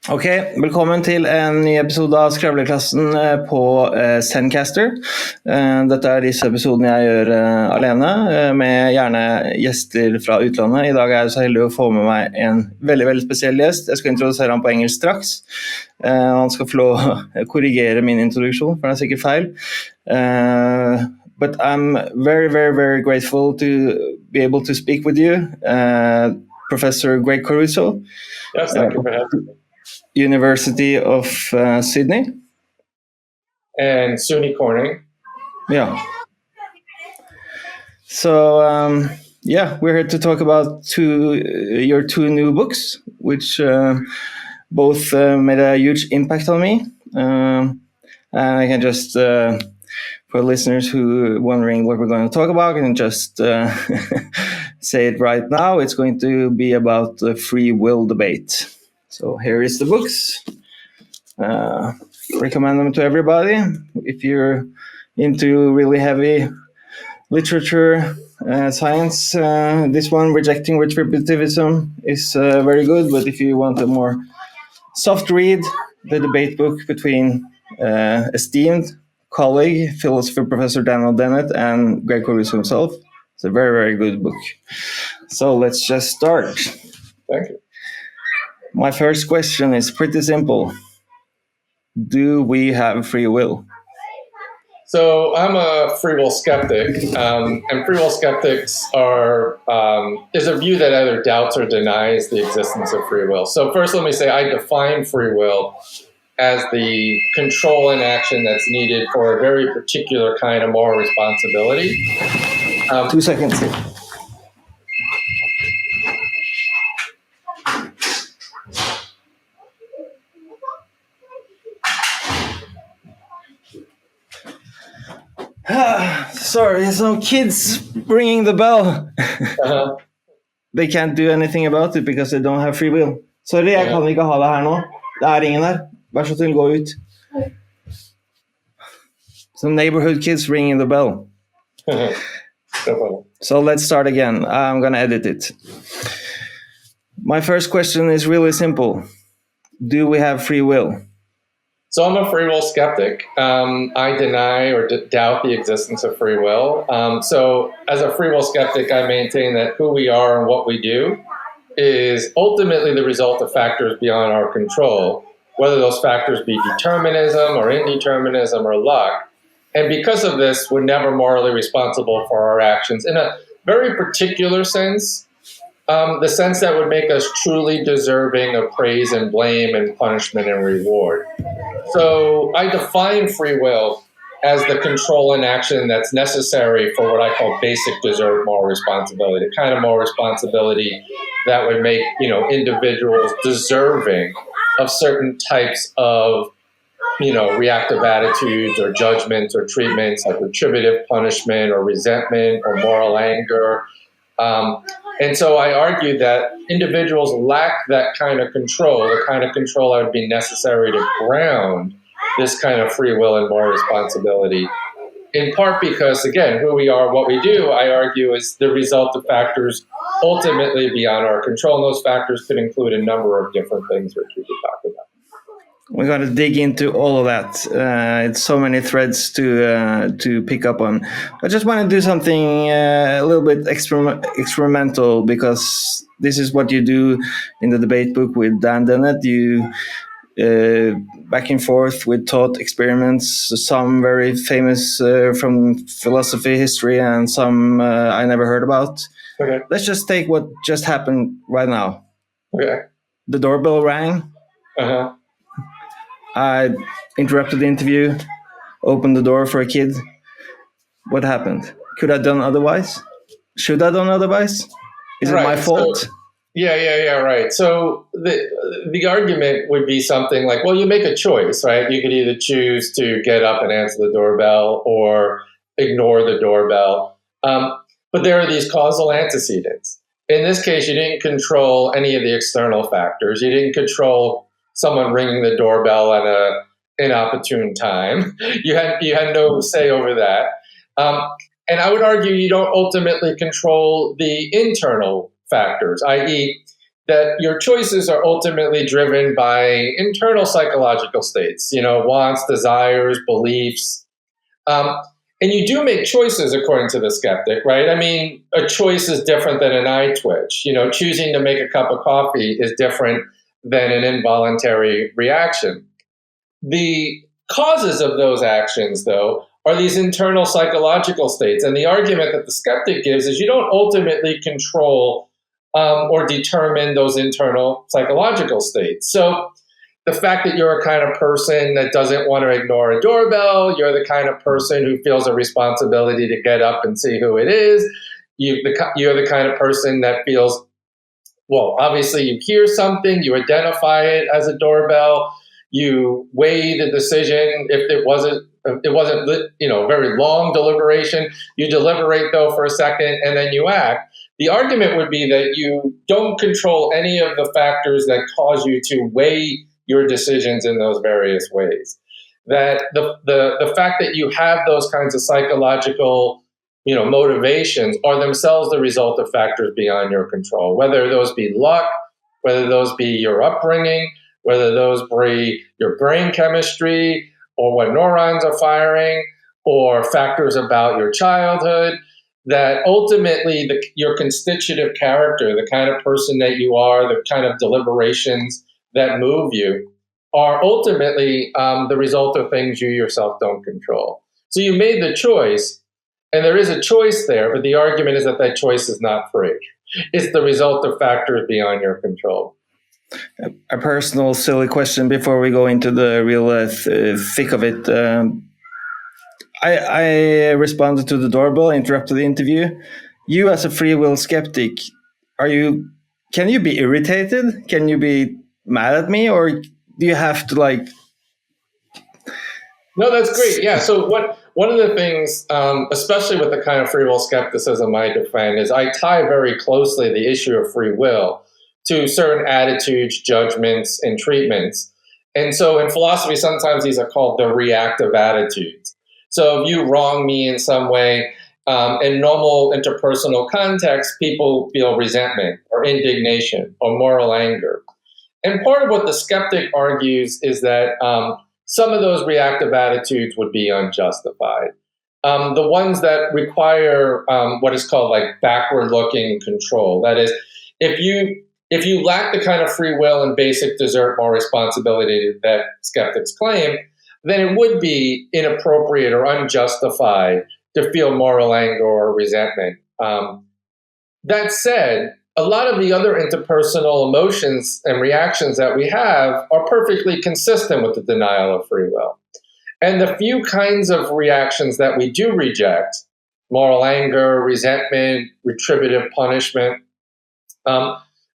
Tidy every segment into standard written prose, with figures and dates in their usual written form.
Ok, velkommen til en ny episode av Skravleklassen på Zencaster. Dette er disse episodene jeg gjør alene, med gjerne gjester fra utlandet. I dag er jeg så heldig å få med meg en veldig, veldig spesiell gjest. Jeg skal introdusere ham på engelsk straks. Han skal få lov å korrigere min introduksjon, for den er sikkert feil. But I'm very, very, very grateful to be able to speak with you, Professor Gregg Caruso. Yes, thank you for having me. University of Sydney and SUNY Corning. Yeah. So we're here to talk about your two new books, which both made a huge impact on me. And I can just, for listeners who are wondering what we're going to talk about, I can just say it right now. It's going to be about the free will debate. So here is the books. Recommend them to everybody. If you're into really heavy literature, science, this one, Rejecting Retributivism, is very good. But if you want a more soft read, the debate book between esteemed colleague, philosopher Professor Denne and Gregg Caruso himself, it's a very, very good book. So let's just start. Thank you. My first question is pretty simple. Do we have free will? So I'm a free will skeptic, and free will skeptics is a view that either doubts or denies the existence of free will. So first let me say I define free will as the control and action that's needed for a very particular kind of moral responsibility. 2 seconds. Sorry, there's no kids ringing the bell. They can't do anything about it because they don't have free will. Sorry, jeg kan ikke ha det her nå. Det er ingen der. Vær så snill, gå ut. Some neighborhood kids ringing the bell. So let's start again. I'm going to edit it. My first question is really simple. Do we have free will? So I'm a free will skeptic. I deny or doubt the existence of free will. So as a free will skeptic, I maintain that who we are and what we do is ultimately the result of factors beyond our control, whether those factors be determinism or indeterminism or luck. And because of this, we're never morally responsible for our actions in a very particular sense, the sense that would make us truly deserving of praise and blame and punishment and reward. So I define free will as the control and action that's necessary for what I call basic deserved moral responsibility, the kind of moral responsibility that would make, individuals deserving of certain types of, reactive attitudes or judgments or treatments like retributive punishment or resentment or moral anger. And so I argue that individuals lack that kind of control, the kind of control that would be necessary to ground this kind of free will and moral responsibility. In part because, again, who we are, what we do, I argue, is the result of factors ultimately beyond our control. And those factors could include a number of different things which we could talk about. We're going to dig into all of that. It's so many threads to pick up on. I just want to do something a little bit experimental because this is what you do in the debate book with Denne. You back and forth with thought experiments, some very famous from philosophy, history, and some I never heard about. Okay. Let's just take what just happened right now. Okay. The doorbell rang. Uh-huh. I interrupted the interview, opened the door for a kid. What happened? Could I have done otherwise? Should I have done otherwise? Is it my fault? So, right. So the argument would be something like, well, you make a choice, right? You could either choose to get up and answer the doorbell or ignore the doorbell. But there are these causal antecedents. In this case, you didn't control any of the external factors. You didn't control someone ringing the doorbell at an inopportune time. You had no say over that. And I would argue you don't ultimately control the internal factors, i.e., that your choices are ultimately driven by internal psychological states, wants, desires, beliefs. And you do make choices according to the skeptic, right? I mean, a choice is different than an eye twitch. Choosing to make a cup of coffee is different than an involuntary reaction. The causes of those actions, though, are these internal psychological states. And the argument that the skeptic gives is you don't ultimately control or determine those internal psychological states. So the fact that you're a kind of person that doesn't want to ignore a doorbell, you're the kind of person who feels a responsibility to get up and see who it is, you're the kind of person that feels, well, obviously you hear something, you identify it as a doorbell, you weigh the decision. If it wasn't very long deliberation, you deliberate though for a second and then you act. The argument would be that you don't control any of the factors that cause you to weigh your decisions in those various ways. That the fact that you have those kinds of psychological motivations are themselves the result of factors beyond your control, whether those be luck, whether those be your upbringing, whether those be your brain chemistry or what neurons are firing, or factors about your childhood, that ultimately your constitutive character, the kind of person that you are, the kind of deliberations that move you, are ultimately the result of things you yourself don't control. So you made the choice, and there is a choice there, but the argument is that that choice is not free. It's the result of factors beyond your control. A personal silly question before we go into the real thick of it. I responded to the doorbell, interrupted the interview. You, as a free will skeptic, can you be irritated? Can you be mad at me, or do you have to No, that's great. Yeah. So one of the things, especially with the kind of free will skepticism I defend, is I tie very closely the issue of free will to certain attitudes, judgments, and treatments. And so in philosophy, sometimes these are called the reactive attitudes. So if you wrong me in some way, in normal interpersonal context, people feel resentment or indignation or moral anger. And part of what the skeptic argues is that some of those reactive attitudes would be unjustified. The ones that require what is called backward-looking control. That is, if you lack the kind of free will and basic desert moral responsibility that skeptics claim, then it would be inappropriate or unjustified to feel moral anger or resentment. That said, a lot of the other interpersonal emotions and reactions that we have are perfectly consistent with the denial of free will. And the few kinds of reactions that we do reject, moral anger, resentment, retributive punishment,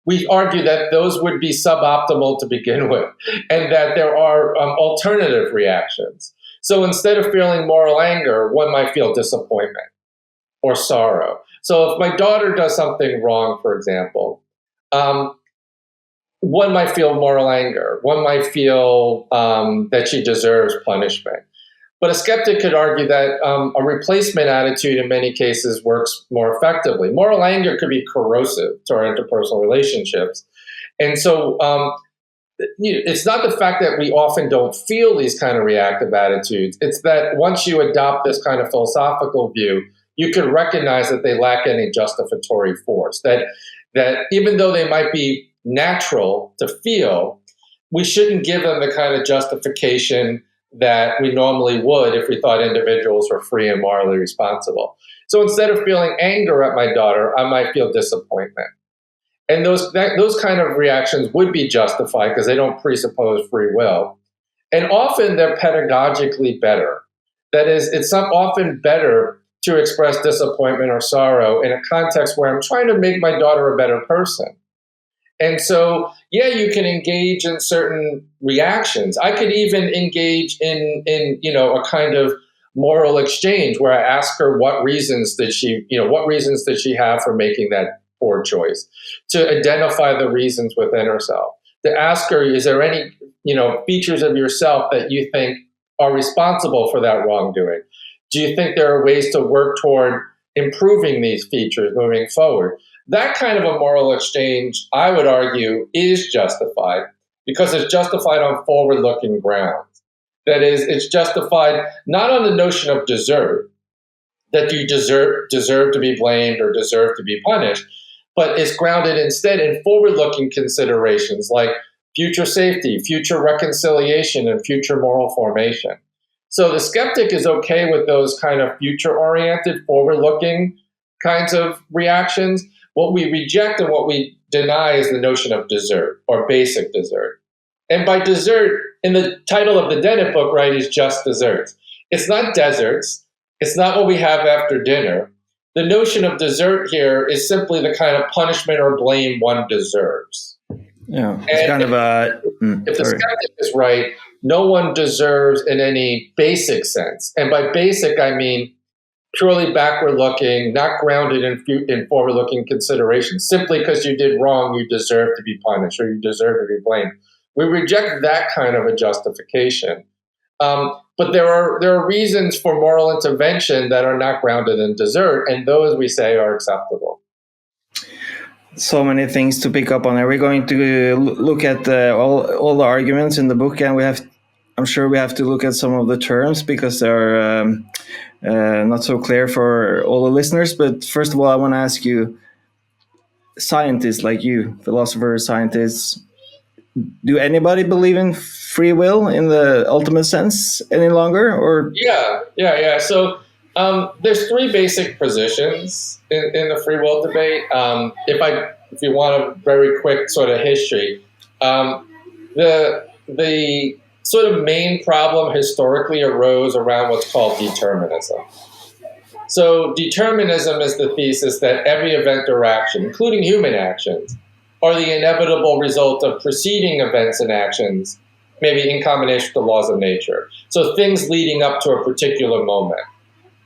we argue that those would be suboptimal to begin with, and that there are alternative reactions. So instead of feeling moral anger, one might feel disappointment or sorrow. So if my daughter does something wrong, for example, one might feel moral anger. One might feel that she deserves punishment. But a skeptic could argue that a replacement attitude in many cases works more effectively. Moral anger could be corrosive to our interpersonal relationships. And so it's not the fact that we often don't feel these kind of reactive attitudes. It's that once you adopt this kind of philosophical view, you can recognize that they lack any justificatory force, that even though they might be natural to feel, we shouldn't give them the kind of justification that we normally would if we thought individuals were free and morally responsible. So instead of feeling anger at my daughter, I might feel disappointment. And those kind of reactions would be justified because they don't presuppose free will. And often they're pedagogically better. That is, it's often better to express disappointment or sorrow in a context where I'm trying to make my daughter a better person. And so, yeah, you can engage in certain reactions. I could even engage in a kind of moral exchange where I ask her what reasons did she have for making that poor choice, to identify the reasons within herself, to ask her, is there any features of yourself that you think are responsible for that wrongdoing? Do you think there are ways to work toward improving these features moving forward? That kind of a moral exchange, I would argue, is justified because it's justified on forward-looking grounds. That is, it's justified not on the notion of desert, that you deserve to be blamed or deserve to be punished, but it's grounded instead in forward-looking considerations like future safety, future reconciliation, and future moral formation. So the skeptic is okay with those kind of future-oriented, forward-looking kinds of reactions. What we reject and what we deny is the notion of desert or basic desert. And by desert, in the title of the Denne book, right, is just desserts. It's not deserts. It's not what we have after dinner. The notion of desert here is simply the kind of punishment or blame one deserves. Yeah, it's kind of a... If the skeptic is right, no one deserves in any basic sense. And by basic, I mean purely backward-looking, not grounded in forward-looking considerations. Simply because you did wrong, you deserve to be punished or you deserve to be blamed. We reject that kind of a justification. But there are reasons for moral intervention that are not grounded in desert, and those we say are acceptable. So many things to pick up on. Are we going to look at all the arguments in the book, and I'm sure we have to look at some of the terms because they're not so clear for all the listeners. But first of all, I want to ask you, scientists like you, philosophers, scientists, do anybody believe in free will in the ultimate sense any longer? Or Yeah. So there's three basic positions in the free will debate. If you want a very quick sort of history, the sort of main problem historically arose around what's called determinism. So determinism is the thesis that every event or action, including human actions, are the inevitable result of preceding events and actions, maybe in combination with the laws of nature. So things leading up to a particular moment.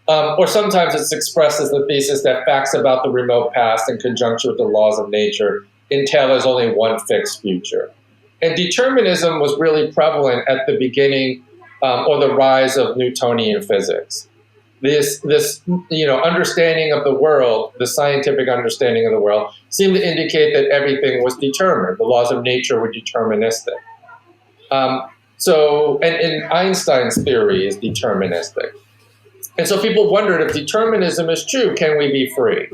Or sometimes it's expressed as the thesis that facts about the remote past in conjunction with the laws of nature entail there's only one fixed future. And determinism was really prevalent at the beginning or the rise of Newtonian physics. This understanding of the world, the scientific understanding of the world, seemed to indicate that everything was determined. The laws of nature were deterministic. And Einstein's theory is deterministic. And so people wondered, if determinism is true, can we be free?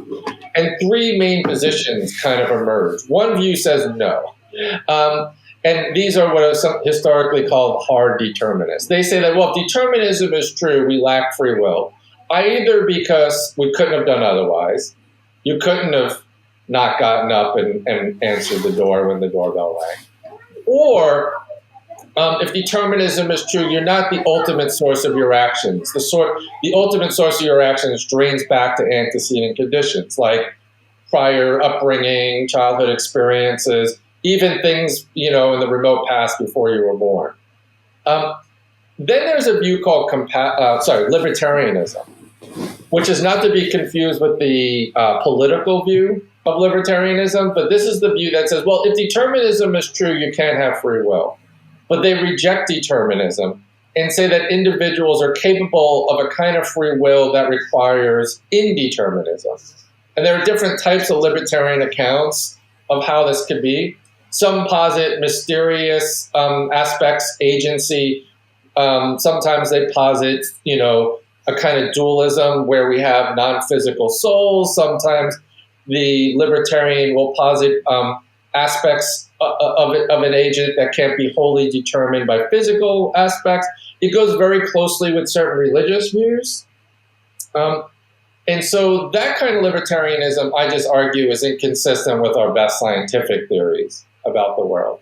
And three main positions kind of emerged. One view says no. And these are what are historically called hard determinists. They say that, well, if determinism is true, we lack free will, either because we couldn't have done otherwise, you couldn't have not gotten up and answered the door when the doorbell rang, or if determinism is true, you're not the ultimate source of your actions. The ultimate source of your actions drains back to antecedent conditions like prior upbringing, childhood experiences, even things, in the remote past before you were born. Then there's a view called libertarianism, which is not to be confused with the political view of libertarianism, but this is the view that says, well, if determinism is true, you can't have free will. But they reject determinism and say that individuals are capable of a kind of free will that requires indeterminism. And there are different types of libertarian accounts of how this could be. Some posit mysterious aspects, agency. Sometimes they posit, a kind of dualism where we have non-physical souls. Sometimes the libertarian will posit aspects of an agent that can't be wholly determined by physical aspects. It goes very closely with certain religious views. And so that kind of libertarianism, I just argue, is inconsistent with our best scientific theories about the world.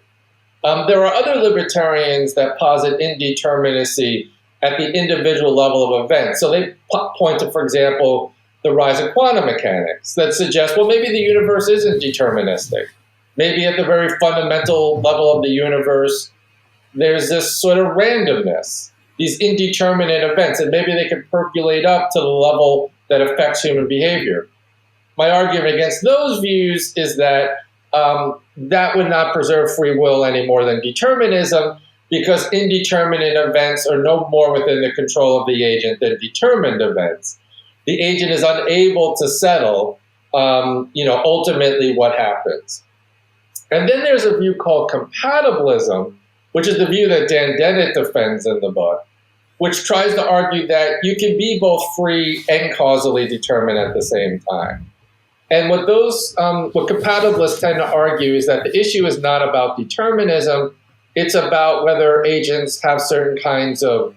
There are other libertarians that posit indeterminacy at the individual level of events. So they point to, for example, the rise of quantum mechanics that suggests, well, maybe the universe isn't deterministic. Maybe at the very fundamental level of the universe, there's this sort of randomness, these indeterminate events, and maybe they could percolate up to the level that affects human behavior. My argument against those views is that that would not preserve free will any more than determinism, because indeterminate events are no more within the control of the agent than determined events. The agent is unable to settle ultimately what happens. And then there's a view called compatibilism, which is the view that Denne defends in the book, which tries to argue that you can be both free and causally determined at the same time. And what compatibilists tend to argue is that the issue is not about determinism, it's about whether agents have certain kinds of,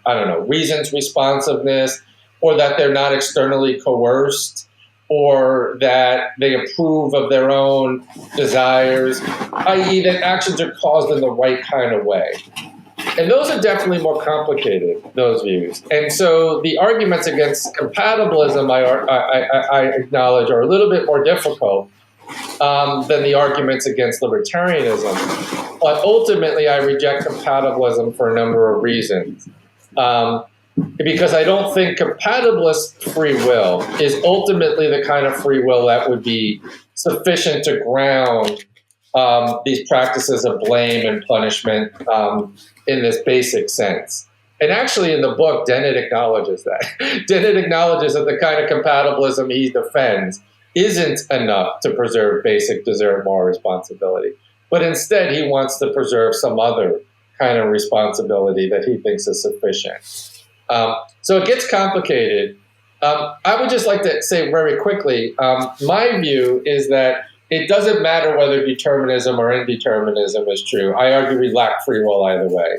reasons, responsiveness, or that they're not externally coerced, or that they approve of their own desires, i.e. that actions are caused in the right kind of way. And those are definitely more complicated, those views. And so the arguments against compatibilism, I acknowledge, are a little bit more difficult than the arguments against libertarianism. But ultimately, I reject compatibilism for a number of reasons. Because I don't think compatibilist free will is ultimately the kind of free will that would be sufficient to ground these practices of blame and punishment in this basic sense. And actually in the book, Denne acknowledges that. Denne acknowledges that the kind of compatibilism he defends isn't enough to preserve basic deserved moral responsibility. But instead, he wants to preserve some other kind of responsibility that he thinks is sufficient. So it gets complicated. I would just like to say very quickly, my view is that it doesn't matter whether determinism or indeterminism is true. I argue we lack free will either way.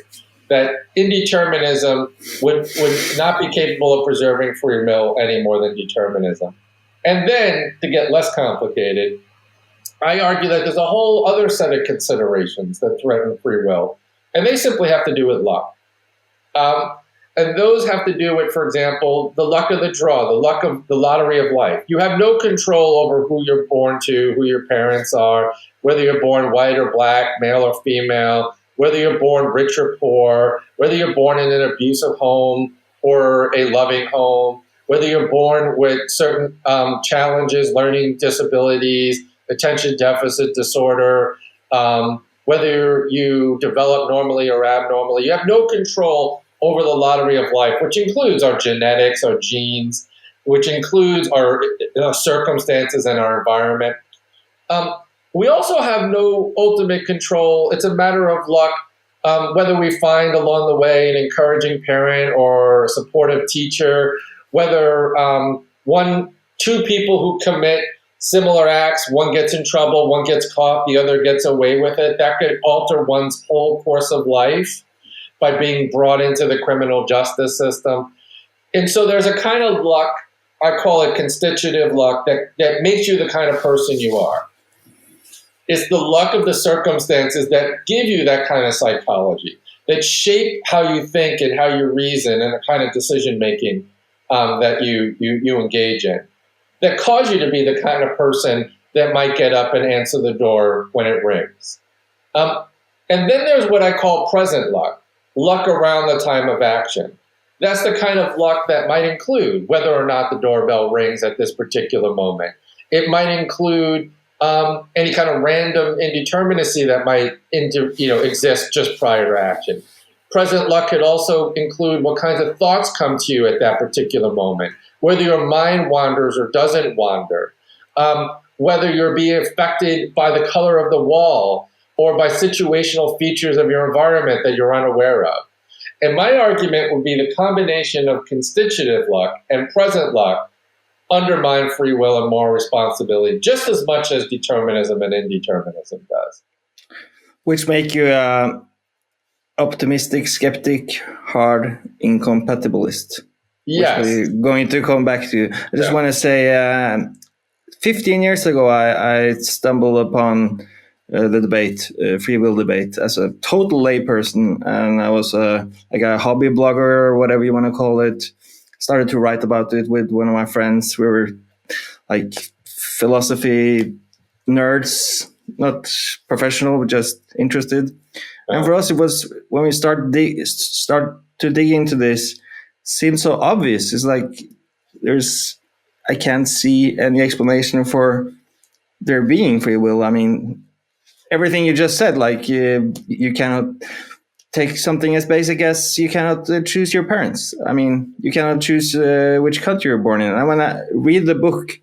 That indeterminism would not be capable of preserving free will any more than determinism. And then, to get less complicated, I argue that there's a whole other set of considerations that threaten free will, and they simply have to do with luck. And those have to do with, for example, the luck of the draw, the luck of the lottery of life. You have no control over who you're born to, who your parents are, whether you're born white or black, male or female, whether you're born rich or poor, whether you're born in an abusive home or a loving home, whether you're born with certain challenges, learning disabilities, attention deficit disorder, whether you develop normally or abnormally. You have no control over the lottery of life, which includes our genetics, our genes, which includes our circumstances and our environment. We also have no ultimate control. It's a matter of luck, whether we find along the way an encouraging parent or a supportive teacher, whether two people who commit similar acts, one gets in trouble, one gets caught, the other gets away with it. That could alter one's whole course of life by being brought into the criminal justice system. And so there's a kind of luck, I call it constitutive luck, that makes you the kind of person you are. It's the luck of the circumstances that give you that kind of psychology, that shape how you think and how you reason and the kind of decision-making that you engage in, that cause you to be the kind of person that might get up and answer the door when it rings. And then there's what I call present luck. Luck around the time of action. That's the kind of luck that might include whether or not the doorbell rings at this particular moment. It might include any kind of random indeterminacy that might exist just prior to action. Present luck could also include what kinds of thoughts come to you at that particular moment, whether your mind wanders or doesn't wander, whether you're being affected by the color of the wall or by situational features of your environment that you're unaware of. And my argument would be the combination of constitutive luck and present luck undermine free will and moral responsibility just as much as determinism and indeterminism does. Which make you optimistic, skeptic, hard, incompatibilist. Yes. Which we're going to come back to. I just want to say 15 years ago, I stumbled upon the debate, free will debate, as a total layperson, and I was like a hobby blogger or whatever you want to call it. Started to write about it with one of my friends. We were like philosophy nerds, not professional, but just interested. And for us, it was when we start to dig into this, seemed so obvious. It's like I can't see any explanation for there being free will. I mean, everything you just said, like you cannot take something as basic as you cannot choose your parents. I mean, you cannot choose which country you're born in. And when I read the book,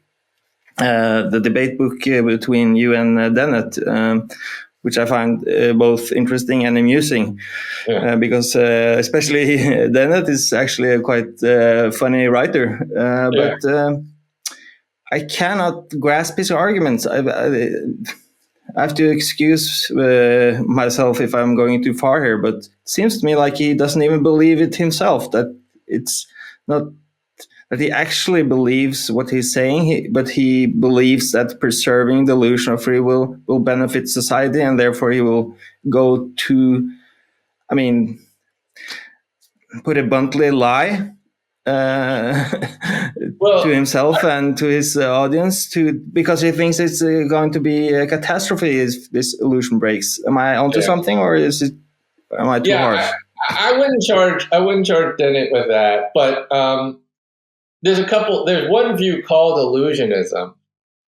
the debate book between you and Dennett, which I find both interesting and amusing, because especially Dennett is actually a quite funny writer, but I cannot grasp his arguments. I have to excuse myself if I'm going too far here, but it seems to me like he doesn't even believe it himself, that it's not that he actually believes what he's saying, but he believes that preserving the illusion of free will benefit society, and therefore he will go to, I mean, put it bluntly, lie to himself and to his audience, because he thinks it's going to be a catastrophe if this illusion breaks. Am I onto something, or am I too harsh? I wouldn't charge Dennett with that, but there's one view called illusionism,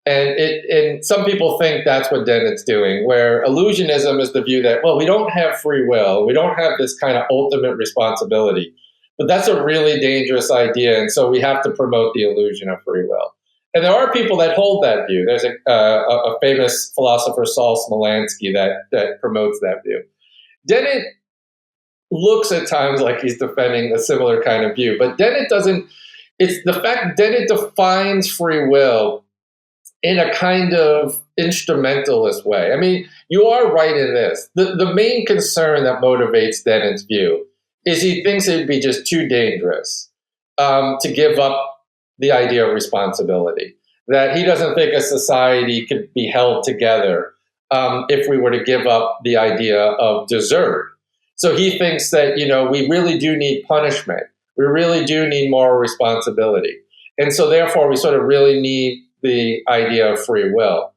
and some people think that's what Dennett's doing, where illusionism is the view that, well, we don't have free will, we don't have this kind of ultimate responsibility, but that's a really dangerous idea, and so we have to promote the illusion of free will. And there are people that hold that view. There's a famous philosopher, Saul Smolanski, that promotes that view. Dennett looks at times like he's defending a similar kind of view, but Dennett doesn't. It's the fact Dennett defines free will in a kind of instrumentalist way. I mean, you are right in this. The main concern that motivates Dennett's view is he thinks it would be just too dangerous to give up the idea of responsibility, that he doesn't think a society could be held together if we were to give up the idea of desert. So he thinks that, we really do need punishment. We really do need moral responsibility. And so therefore we sort of really need the idea of free will.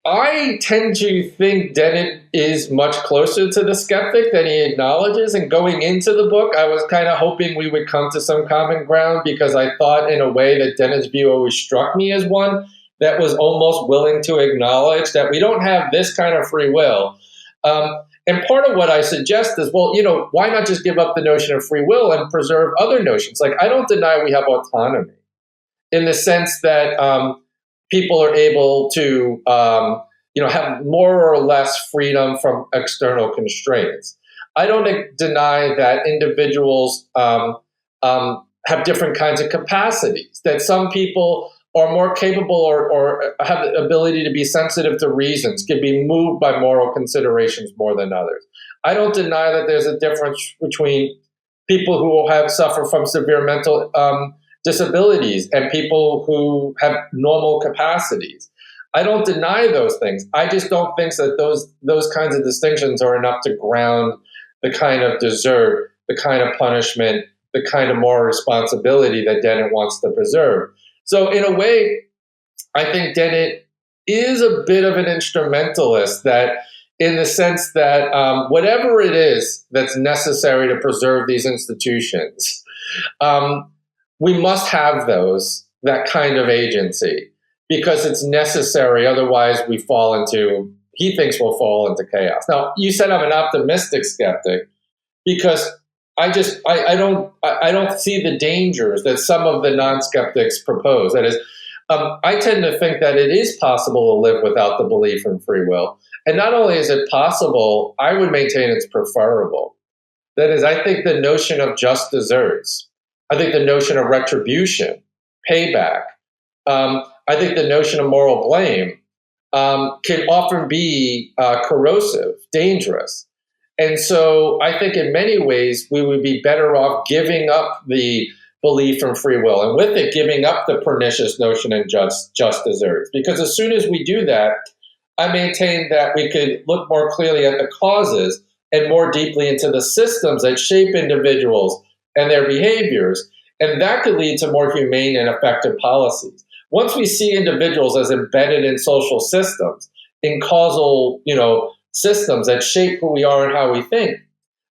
I tend to think Dennett is much closer to the skeptic than he acknowledges. And going into the book, I was kind of hoping we would come to some common ground, because I thought in a way that Dennett's view always struck me as one that was almost willing to acknowledge that we don't have this kind of free will. And part of what I suggest is, well, why not just give up the notion of free will and preserve other notions? Like, I don't deny we have autonomy in the sense that people are able to, have more or less freedom from external constraints. I don't deny that individuals have different kinds of capacities, that some people are more capable or have the ability to be sensitive to reasons, can be moved by moral considerations more than others. I don't deny that there's a difference between people who suffer from severe mental disabilities and people who have normal capacities. I don't deny those things. I just don't think that those kinds of distinctions are enough to ground the kind of desert, the kind of punishment, the kind of moral responsibility that Dennett wants to preserve. So in a way, I think Dennett is a bit of an instrumentalist, that in the sense that whatever it is that's necessary to preserve these institutions, we must have that kind of agency, because it's necessary. Otherwise, he thinks we'll fall into chaos. Now, you said I'm an optimistic skeptic, because I don't see the dangers that some of the non-skeptics propose. That is, I tend to think that it is possible to live without the belief in free will. And not only is it possible, I would maintain it's preferable. That is, I think the notion of just deserts, I think the notion of retribution, payback, I think the notion of moral blame can often be corrosive, dangerous. And so I think in many ways we would be better off giving up the belief in free will, and with it giving up the pernicious notion in just deserts. Because as soon as we do that, I maintain that we could look more clearly at the causes and more deeply into the systems that shape individuals and their behaviors. And that could lead to more humane and effective policies. Once we see individuals as embedded in social systems, in causal, systems that shape who we are and how we think,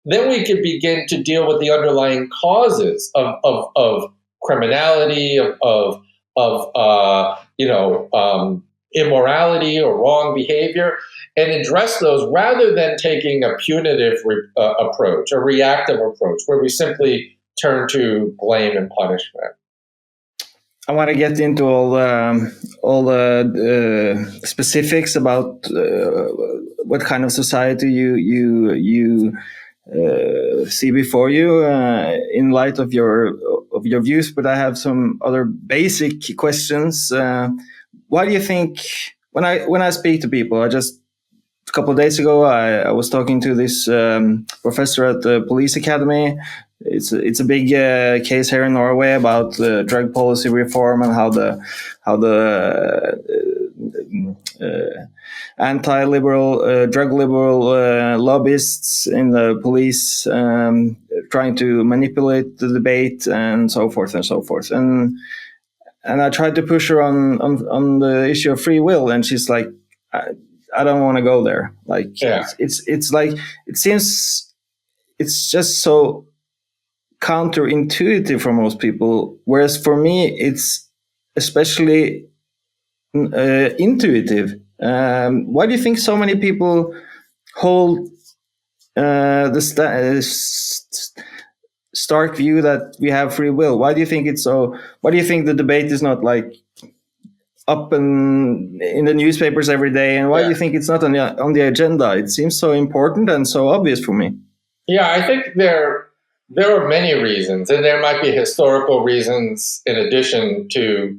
then we could begin to deal with the underlying causes of criminality, of immorality or wrong behavior, and address those rather than taking a punitive approach, a reactive approach, where we simply turn to blame and punishment. I want to get into all the specifics about what kind of society you see before you in light of your views. But I have some other basic questions. Why do you think when I speak to people, a couple of days ago, I was talking to this professor at the police academy. It's a big case here in Norway about drug policy reform and how the anti-liberal, drug liberal lobbyists in the police trying to manipulate the debate and so forth and so forth. And I tried to push her on the issue of free will, and she's like, I don't want to go there. Like, Yeah. it's like, it seems it's just so counterintuitive for most people, whereas for me it's especially intuitive. Why do you think so many people hold the stark view that we have free will? Why do you think it's so? Why do you think the debate is not like up in the newspapers every day? And why do you think it's not on the agenda? It seems so important and so obvious for me. Yeah, I think there are many reasons, and there might be historical reasons in addition to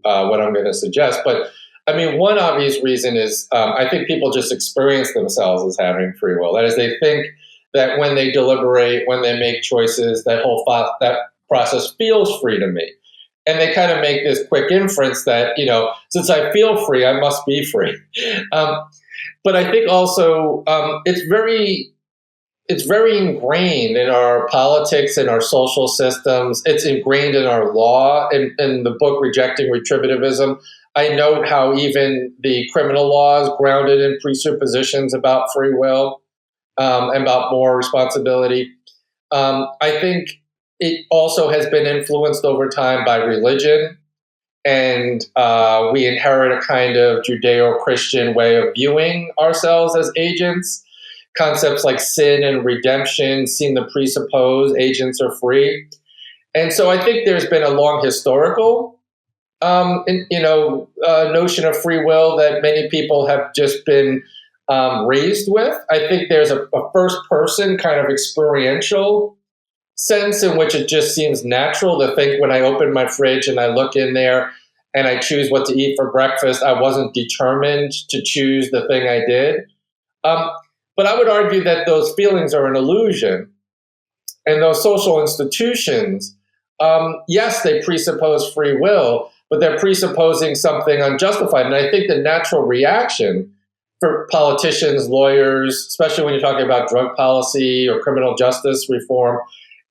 what I'm going to suggest. But I mean, one obvious reason is I think people just experience themselves as having free will. That is, they think that when they deliberate, when they make choices, that process feels free to me. And they kind of make this quick inference that, since I feel free, I must be free. But I think also it's very ingrained in our politics and our social systems. It's ingrained in our law. In the book Rejecting Retributivism, I note how even the criminal law is grounded in presuppositions about free will and about moral responsibility. I think it also has been influenced over time by religion, and we inherit a kind of Judeo-Christian way of viewing ourselves as agents. Concepts like sin and redemption seem to presuppose agents are free. And so I think there's been a long historical notion of free will that many people have just been raised with. I think there's a first-person kind of experiential sense in which it just seems natural to think when I open my fridge and I look in there and I choose what to eat for breakfast, I wasn't determined to choose the thing I did. But I would argue that those feelings are an illusion. And those social institutions, yes, they presuppose free will, but they're presupposing something unjustified. And I think the natural reaction for politicians, lawyers, especially when you're talking about drug policy or criminal justice reform,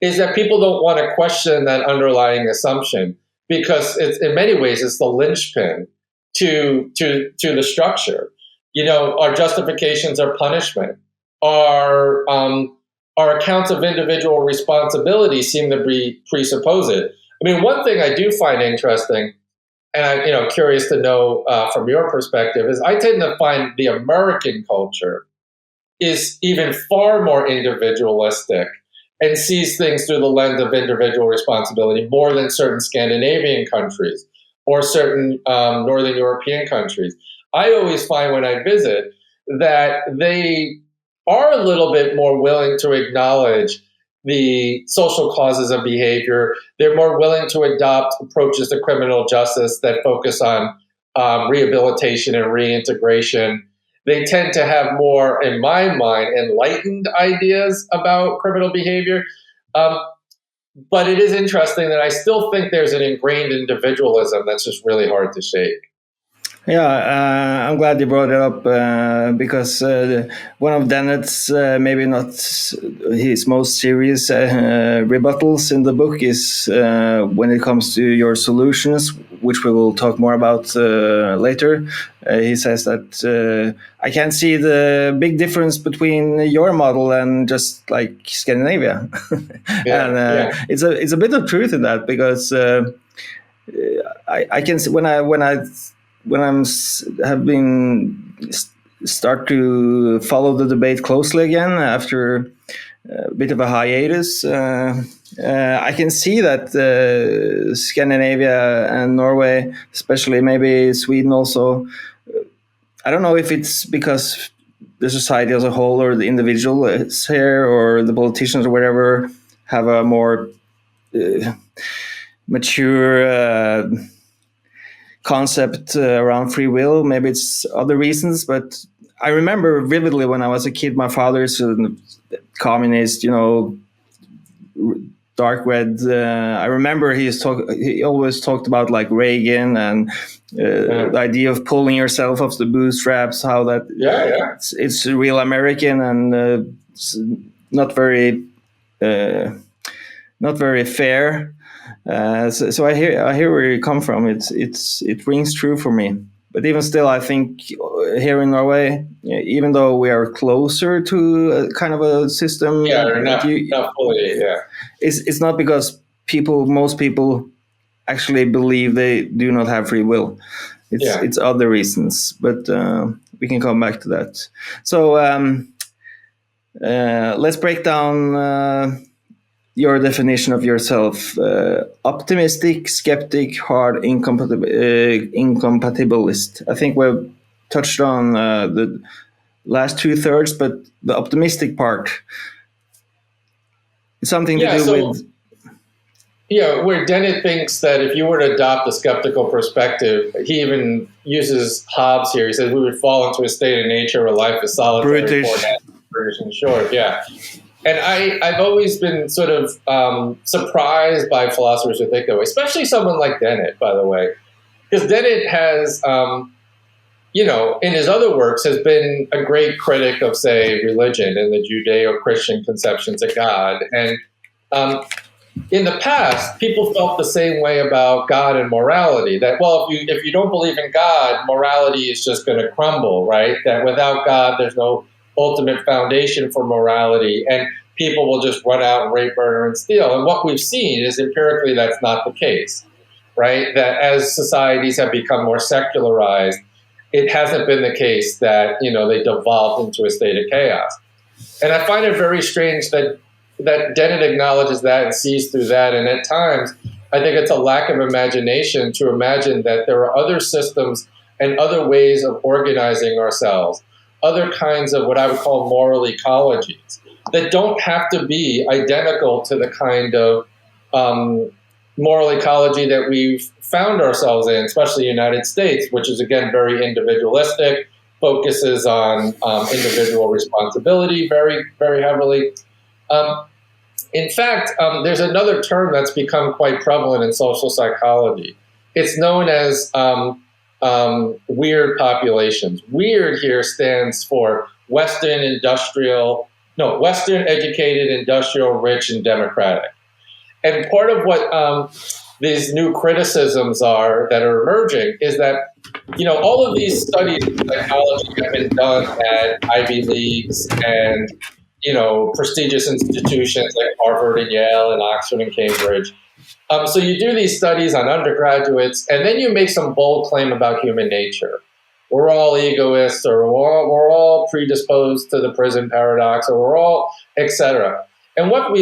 is that people don't want to question that underlying assumption, because it's, in many ways, it's the linchpin to the structure. Our justifications are punishment. Our accounts of individual responsibility seem to presuppose it. I mean, one thing I do find interesting, and I'm curious to know from your perspective, is I tend to find the American culture is even far more individualistic and sees things through the lens of individual responsibility more than certain Scandinavian countries or certain Northern European countries. I always find when I visit that they are a little bit more willing to acknowledge the social causes of behavior. They're more willing to adopt approaches to criminal justice that focus on rehabilitation and reintegration. They tend to have more, in my mind, enlightened ideas about criminal behavior. But it is interesting that I still think there's an ingrained individualism that's just really hard to shake. Yeah, I'm glad you brought it up because one of Dennett's maybe not his most serious rebuttals in the book is when it comes to your solutions, which we will talk more about later. He says that I can't see the big difference between your model and just like Scandinavia. And it's a bit of truth in that, because I can see when I'm have been start to follow the debate closely again after a bit of a hiatus. I can see that Scandinavia and Norway, especially maybe Sweden also, I don't know if it's because the society as a whole or the individual is here or the politicians or whatever have a more mature concept around free will. Maybe it's other reasons, but I remember vividly when I was a kid, my father's communist, dark red. I remember he always talked about like Reagan and the idea of pulling yourself off the bootstraps. How that it's real American and it's not very fair. So I hear where you come from. It rings true for me. But even still, I think here in Norway, even though we are closer to a kind of a system, not fully. Yeah, it's not because most people actually believe they do not have free will. It's other reasons, but we can come back to that. So let's break down your definition of yourself. Optimistic, skeptic, hard, incompatibilist. I think we've touched on the last 2/3, but the optimistic part is something to do with... Yeah, where Denne thinks that if you were to adopt a skeptical perspective, he even uses Hobbes here. He says we would fall into a state of nature where life is solitary, British and short. Yeah. And I've always been sort of surprised by philosophers who think that way, especially someone like Denne, by the way. Because Denne has, in his other works, has been a great critic of, say, religion and the Judeo-Christian conceptions of God. And in the past, people felt the same way about God and morality, that, well, if you don't believe in God, morality is just going to crumble, right? That without God, there's no ultimate foundation for morality, and people will just run out and rape, murder, and steal. And what we've seen is empirically that's not the case, right? That as societies have become more secularized, it hasn't been the case that, they devolved into a state of chaos. And I find it very strange that Denne acknowledges that and sees through that. And at times, I think it's a lack of imagination to imagine that there are other systems and other ways of organizing ourselves, other kinds of what I would call moral ecologies that don't have to be identical to the kind of moral ecology that we've found ourselves in, especially the United States, which is, again, very individualistic, focuses on individual responsibility very, very heavily. In fact, there's another term that's become quite prevalent in social psychology. It's known as weird populations. Weird here stands for Western educated, industrial, rich, and democratic. And part of what these new criticisms are that are emerging is that, all of these studies in psychology have been done at Ivy Leagues and, prestigious institutions like Harvard and Yale and Oxford and Cambridge. So you do these studies on undergraduates, and then you make some bold claim about human nature. We're all egoists, or we're all predisposed to the prison paradox, or we're all, etc. And what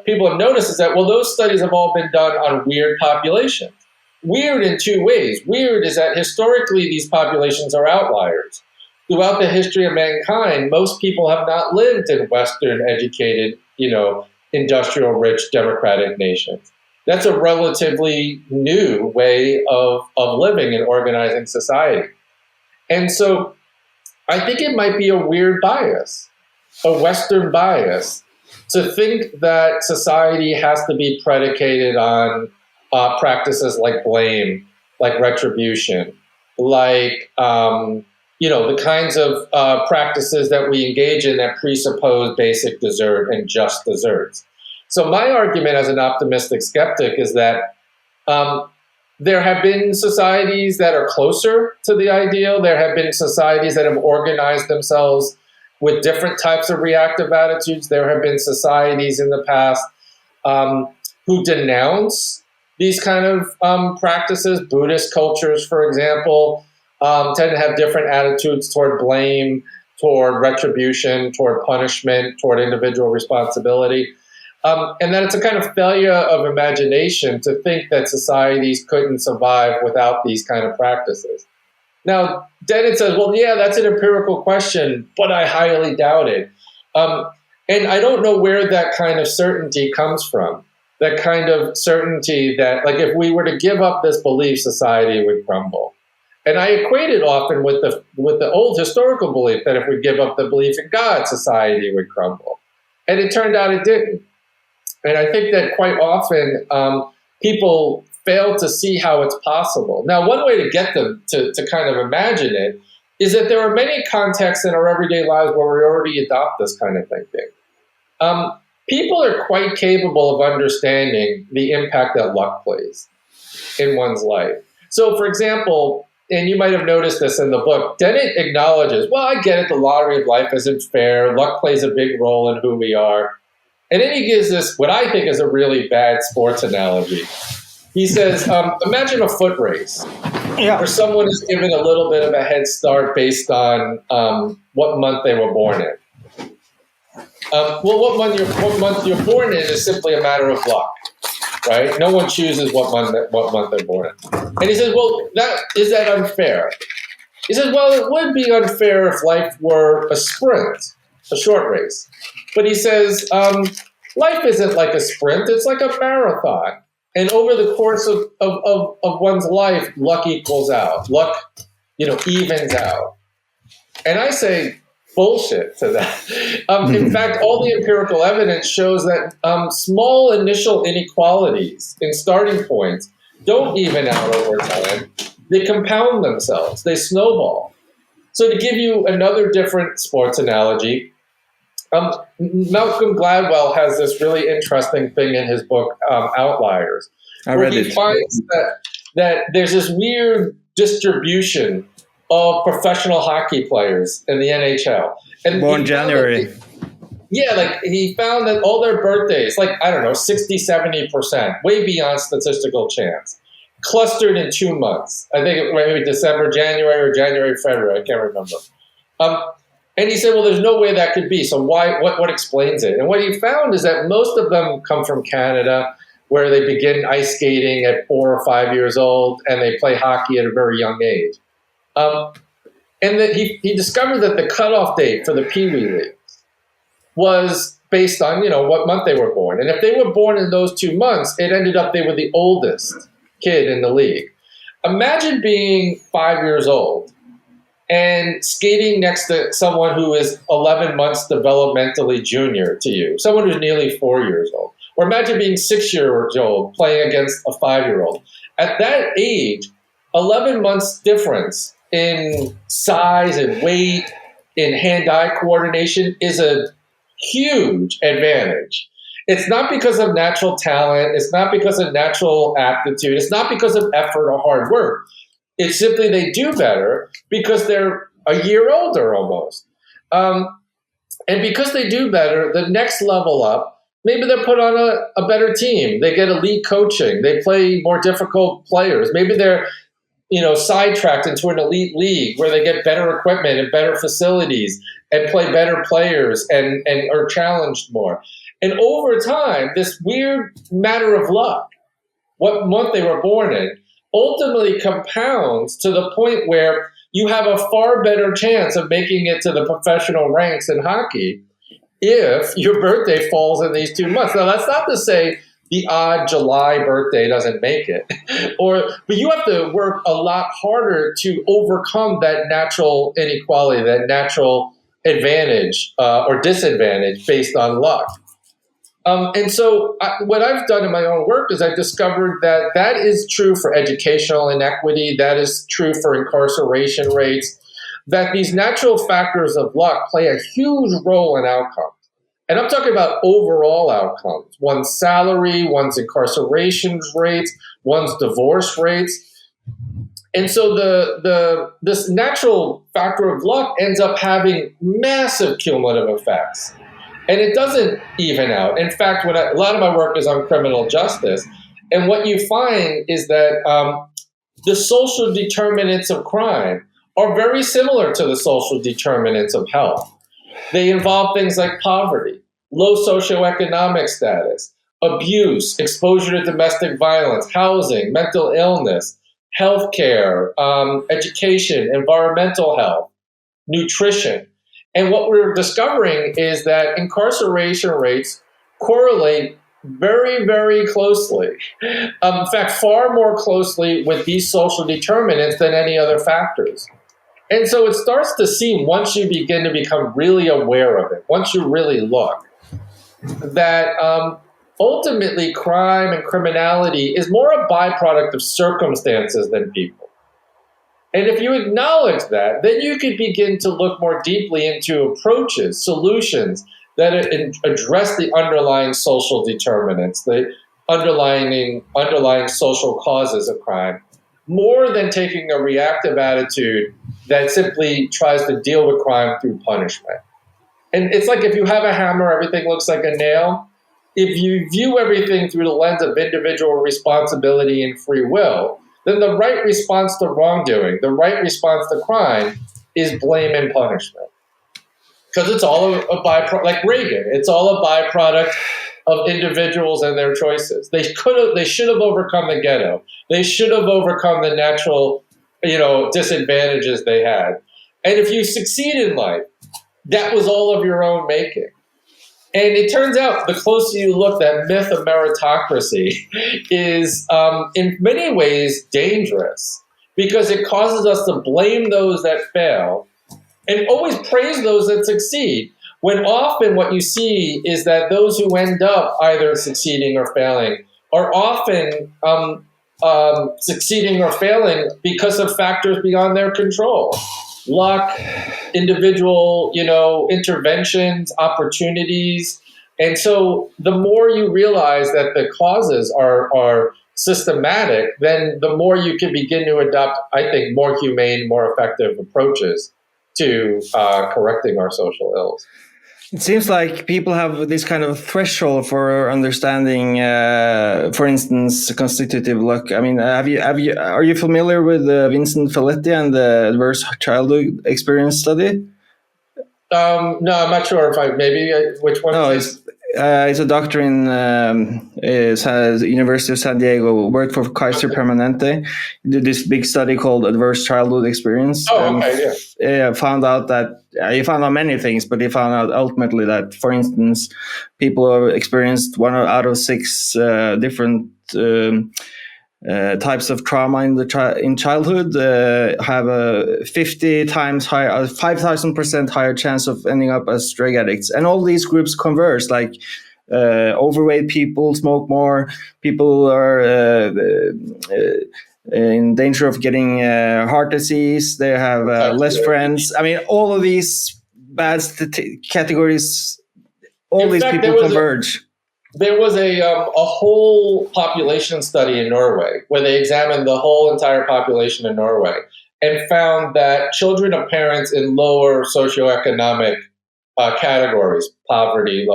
people have noticed is that, well, those studies have all been done on weird populations. Weird in two ways. Weird is that historically these populations are outliers. Throughout the history of mankind, most people have not lived in Western educated, industrial, rich, democratic nations. That's a relatively new way of living and organizing society. And so I think it might be a weird bias, a Western bias, to think that society has to be predicated on practices like blame, like retribution, like, the kinds of practices that we engage in that presuppose basic desert and just deserts. So my argument as an optimistic skeptic is that there have been societies that are closer to the ideal. There have been societies that have organized themselves with different types of reactive attitudes. There have been societies in the past who denounce these kind of practices. Buddhist cultures, for example, tend to have different attitudes toward blame, toward retribution, toward punishment, toward individual responsibility. And that it's a kind of failure of imagination to think that societies couldn't survive without these kind of practices. Now, Denne says, well, yeah, that's an empirical question, but I highly doubt it. And I don't know where that kind of certainty comes from, that kind of certainty that, like, if we were to give up this belief, society would crumble. And I equate it often with the old historical belief that if we give up the belief in God, society would crumble. And it turned out it didn't. And I think that quite often people fail to see how it's possible. Now, one way to get them to kind of imagine it is that there are many contexts in our everyday lives where we already adopt this kind of thinking. People are quite capable of understanding the impact that luck plays in one's life. So, for example, and you might have noticed this in the book, Dennett acknowledges, well, I get it, the lottery of life isn't fair, luck plays a big role in who we are. And then he gives this, what I think is a really bad sports analogy. He says, imagine a foot race where someone is given a little bit of a head start based on what month they were born in. Well, what month you're born in is simply a matter of luck, right? No one chooses what month they're born in. And he says, well, is that unfair? He says, well, it would be unfair if life were a sprint, a short race. But he says, life isn't like a sprint, it's like a marathon. And over the course of one's life, luck equals out. Luck, evens out. And I say bullshit to that. In fact, all the empirical evidence shows that small initial inequalities in starting points don't even out over time. They compound themselves. They snowball. So to give you another different sports analogy, Malcolm Gladwell has this really interesting thing in his book, Outliers, where he finds that there's this weird distribution of professional hockey players in the NHL. And born January. He found that all their birthdays, 60, 70%, way beyond statistical chance, clustered in 2 months. I think it maybe December, January, or January, February. I can't remember. And he said, well, there's no way that could be. So what explains it? And what he found is that most of them come from Canada, where they begin ice skating at 4 or 5 years old, and they play hockey at a very young age. And that he discovered that the cutoff date for the Pee Wee League was based on, what month they were born. And if they were born in those 2 months, it ended up they were the oldest kid in the league. Imagine being 5 years old and skating next to someone who is 11 months developmentally junior to you, someone who's nearly 4 years old. Or imagine being 6 years old playing against a 5-year-old. At that age, 11 months difference in size and weight, in hand-eye coordination is a huge advantage. It's not because of natural talent. It's not because of natural aptitude. It's not because of effort or hard work. It's simply they do better because they're a year older almost. And because they do better, the next level up, maybe they're put on a better team. They get elite coaching. They play more difficult players. Maybe they're sidetracked into an elite league where they get better equipment and better facilities and play better players and are challenged more. And over time, this weird matter of luck, what month they were born in, ultimately compounds to the point where you have a far better chance of making it to the professional ranks in hockey if your birthday falls in these 2 months. Now, that's not to say the odd July birthday doesn't make it, but you have to work a lot harder to overcome that natural inequality, that natural advantage or disadvantage based on luck. And so what I've done in my own work is I've discovered that that is true for educational inequity, that is true for incarceration rates, that these natural factors of luck play a huge role in outcomes. And I'm talking about overall outcomes, one's salary, one's incarceration rates, one's divorce rates. And so this natural factor of luck ends up having massive cumulative effects. And it doesn't even out. In fact, a lot of my work is on criminal justice. And what you find is that the social determinants of crime are very similar to the social determinants of health. They involve things like poverty, low socioeconomic status, abuse, exposure to domestic violence, housing, mental illness, healthcare, education, environmental health, nutrition. And what we're discovering is that incarceration rates correlate very, very closely. In fact, far more closely with these social determinants than any other factors. And so it starts to seem, once you begin to become really aware of it, once you really look, that ultimately crime and criminality is more a byproduct of circumstances than people. And if you acknowledge that, then you could begin to look more deeply into approaches, solutions that address the underlying social determinants, the underlying social causes of crime, more than taking a reactive attitude that simply tries to deal with crime through punishment. And it's like if you have a hammer, everything looks like a nail. If you view everything through the lens of individual responsibility and free will, then the right response to wrongdoing, the right response to crime is blame and punishment. Because it's all a byproduct, like Reagan, it's all a byproduct of individuals and their choices. They should have overcome the ghetto. They should have overcome the natural, disadvantages they had. And if you succeed in life, that was all of your own making. And it turns out the closer you look, that myth of meritocracy is in many ways dangerous because it causes us to blame those that fail and always praise those that succeed, when often what you see is that those who end up either succeeding or failing are often succeeding or failing because of factors beyond their control. Luck, individual, interventions, opportunities. And so the more you realize that the causes are systematic, then the more you can begin to adopt, I think, more humane, more effective approaches to correcting our social ills. It seems like people have this kind of threshold for understanding, for instance, constitutive luck. I mean, are you familiar with Vincent Felitti and the adverse childhood experience study? No, I'm not sure which one. No, he's a doctor in University of San Diego, worked for Kaiser Permanente. He did this big study called Adverse Childhood Experience. Oh, okay, yeah. Found out that he found out many things, but he found out ultimately that, for instance, people who have experienced 1 out of 6 different types of trauma in childhood have a 50 times higher, 5,000% higher chance of ending up as drug addicts. And all these groups converge, like overweight people smoke more, people are in danger of getting heart disease, they have less friends. I mean, all of these bad categories, all these people converge. There was a whole population study in Norway where they examined the whole entire population in Norway and found that children of parents in lower socioeconomic categories, poverty,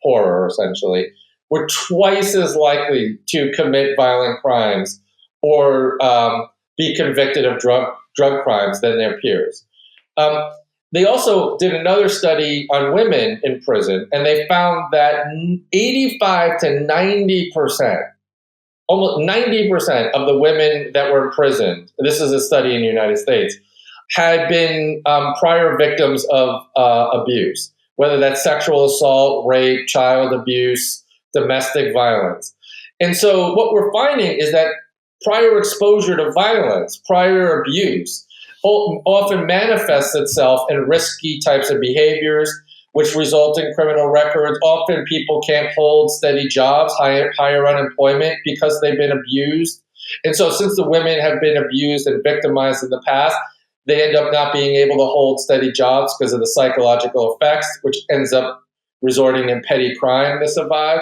poorer essentially, were twice as likely to commit violent crimes or be convicted of drug crimes than their peers. They also did another study on women in prison, and they found that 85 to 90%, almost 90% of the women that were imprisoned, this is a study in the United States, had been prior victims of abuse, whether that's sexual assault, rape, child abuse, domestic violence. And so what we're finding is that prior exposure to violence, prior abuse, often manifests itself in risky types of behaviors, which result in criminal records. Often people can't hold steady jobs, higher unemployment because they've been abused. And so since the women have been abused and victimized in the past, they end up not being able to hold steady jobs because of the psychological effects, which ends up resorting in petty crime to survive.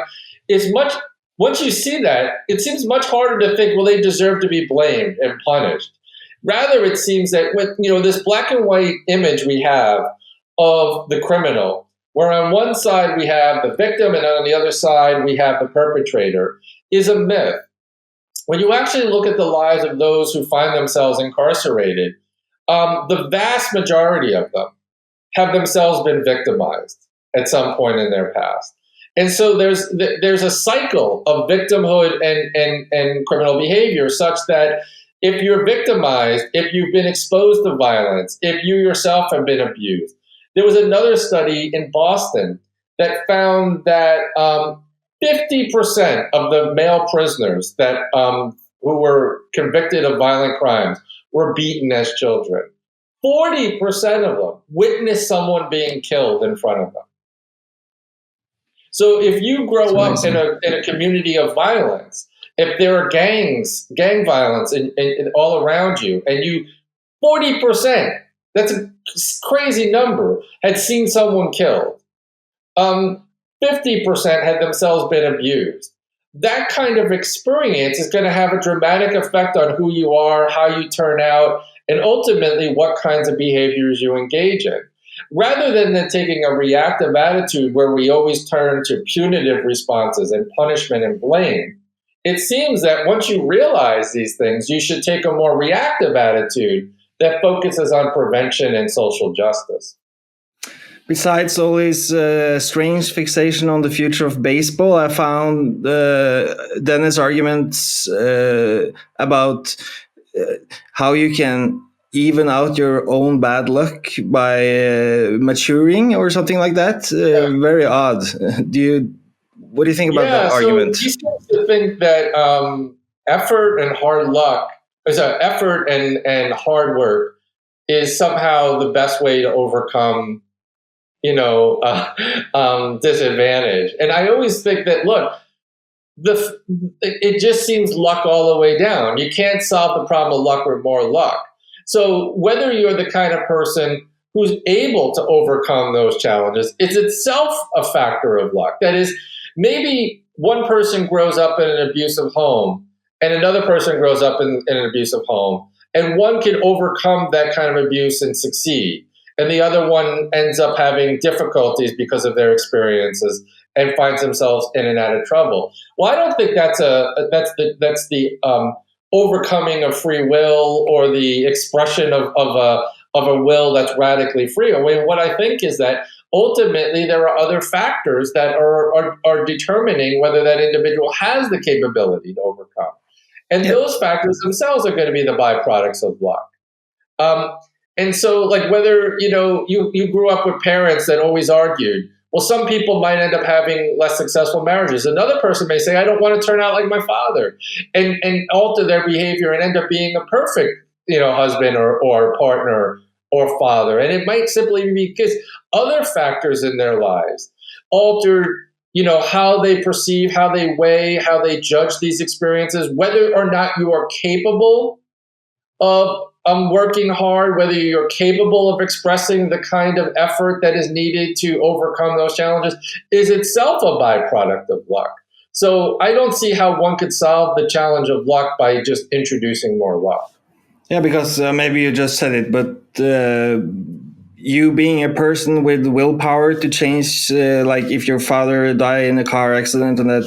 Once you see that, it seems much harder to think, well, they deserve to be blamed and punished. Rather, it seems that with this black and white image we have of the criminal, where on one side we have the victim and on the other side we have the perpetrator, is a myth. When you actually look at the lives of those who find themselves incarcerated, the vast majority of them have themselves been victimized at some point in their past. And so there's a cycle of victimhood and criminal behavior such that if you're victimized, if you've been exposed to violence, if you yourself have been abused. There was another study in Boston that found that 50% of the male prisoners that who were convicted of violent crimes were beaten as children. 40% of them witnessed someone being killed in front of them. So if you grow up in a community of violence, if there are gang violence in all around you, and 40%, that's a crazy number, had seen someone killed. 50% had themselves been abused. That kind of experience is going to have a dramatic effect on who you are, how you turn out, and ultimately what kinds of behaviors you engage in. Rather than taking a reactive attitude where we always turn to punitive responses and punishment and blame, it seems that once you realize these things, you should take a more reactive attitude that focuses on prevention and social justice. Besides all this strange fixation on the future of baseball, I found Denne's arguments about how you can even out your own bad luck by maturing or something like that. Very odd. What do you think about that argument? So he seems to think that effort and hard work is somehow the best way to overcome, disadvantage. And I always think that, look, it just seems luck all the way down. You can't solve the problem of luck with more luck. So whether you're the kind of person who's able to overcome those challenges, it's itself a factor of luck. That is, maybe one person grows up in an abusive home and another person grows up in an abusive home, and one can overcome that kind of abuse and succeed, and the other one ends up having difficulties because of their experiences and finds themselves in and out of trouble. Well, I don't think that's the overcoming of free will or the expression of a will that's radically free. I mean, what I think is that ultimately there are other factors that are determining whether that individual has the capability to overcome. And those factors themselves are going to be the byproducts of luck. And so, like, whether, you grew up with parents that always argued, well, some people might end up having less successful marriages. Another person may say, I don't want to turn out like my father, and alter their behavior and end up being a perfect, husband or partner or father. And it might simply be because other factors in their lives altered, how they perceive, how they weigh, how they judge these experiences, whether or not you are capable of working hard, whether you're capable of expressing the kind of effort that is needed to overcome those challenges, is itself a byproduct of luck. So I don't see how one could solve the challenge of luck by just introducing more luck. Yeah, because maybe you just said it, but you being a person with willpower to change, like if your father died in a car accident and that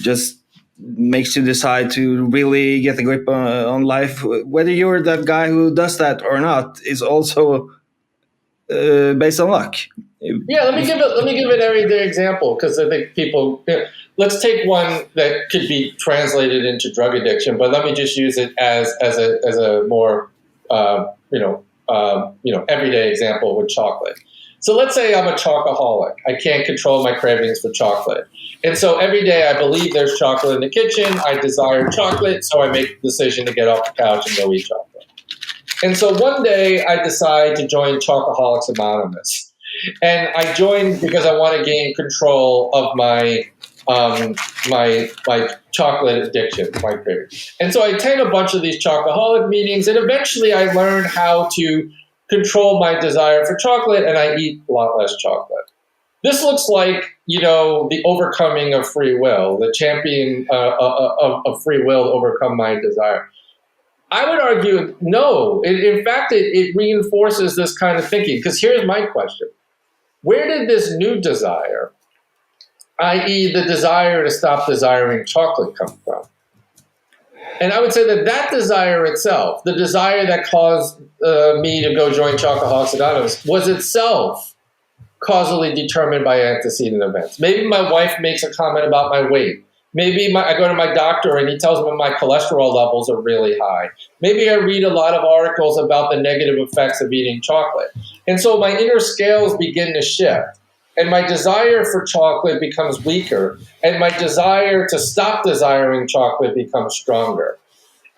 just makes you decide to really get a grip on life, whether you're that guy who does that or not is also based on luck. Yeah, let me give an everyday example, because I think people. Let's take one that could be translated into drug addiction, but let me just use it as a more everyday example with chocolate. So let's say I'm a chocoholic. I can't control my cravings for chocolate. And so every day I believe there's chocolate in the kitchen. I desire chocolate, so I make the decision to get off the couch and go eat chocolate. And so one day I decide to join Chocoholics Anonymous. And I joined because I want to gain control of my chocolate addiction, my craving. And so I attend a bunch of these chocoholic meetings, and eventually I learn how to control my desire for chocolate, and I eat a lot less chocolate. This looks like, the overcoming of free will, the champion of free will to overcome my desire. I would argue, no. In fact, it reinforces this kind of thinking, because here's my question. Where did this new desire, i.e. the desire to stop desiring chocolate, come from? And I would say that desire itself, the desire that caused me to go join Chocoholics Anonymous, was itself causally determined by antecedent events. Maybe my wife makes a comment about my weight. Maybe I go to my doctor and he tells me my cholesterol levels are really high. Maybe I read a lot of articles about the negative effects of eating chocolate. And so my inner scales begin to shift. And my desire for chocolate becomes weaker. And my desire to stop desiring chocolate becomes stronger.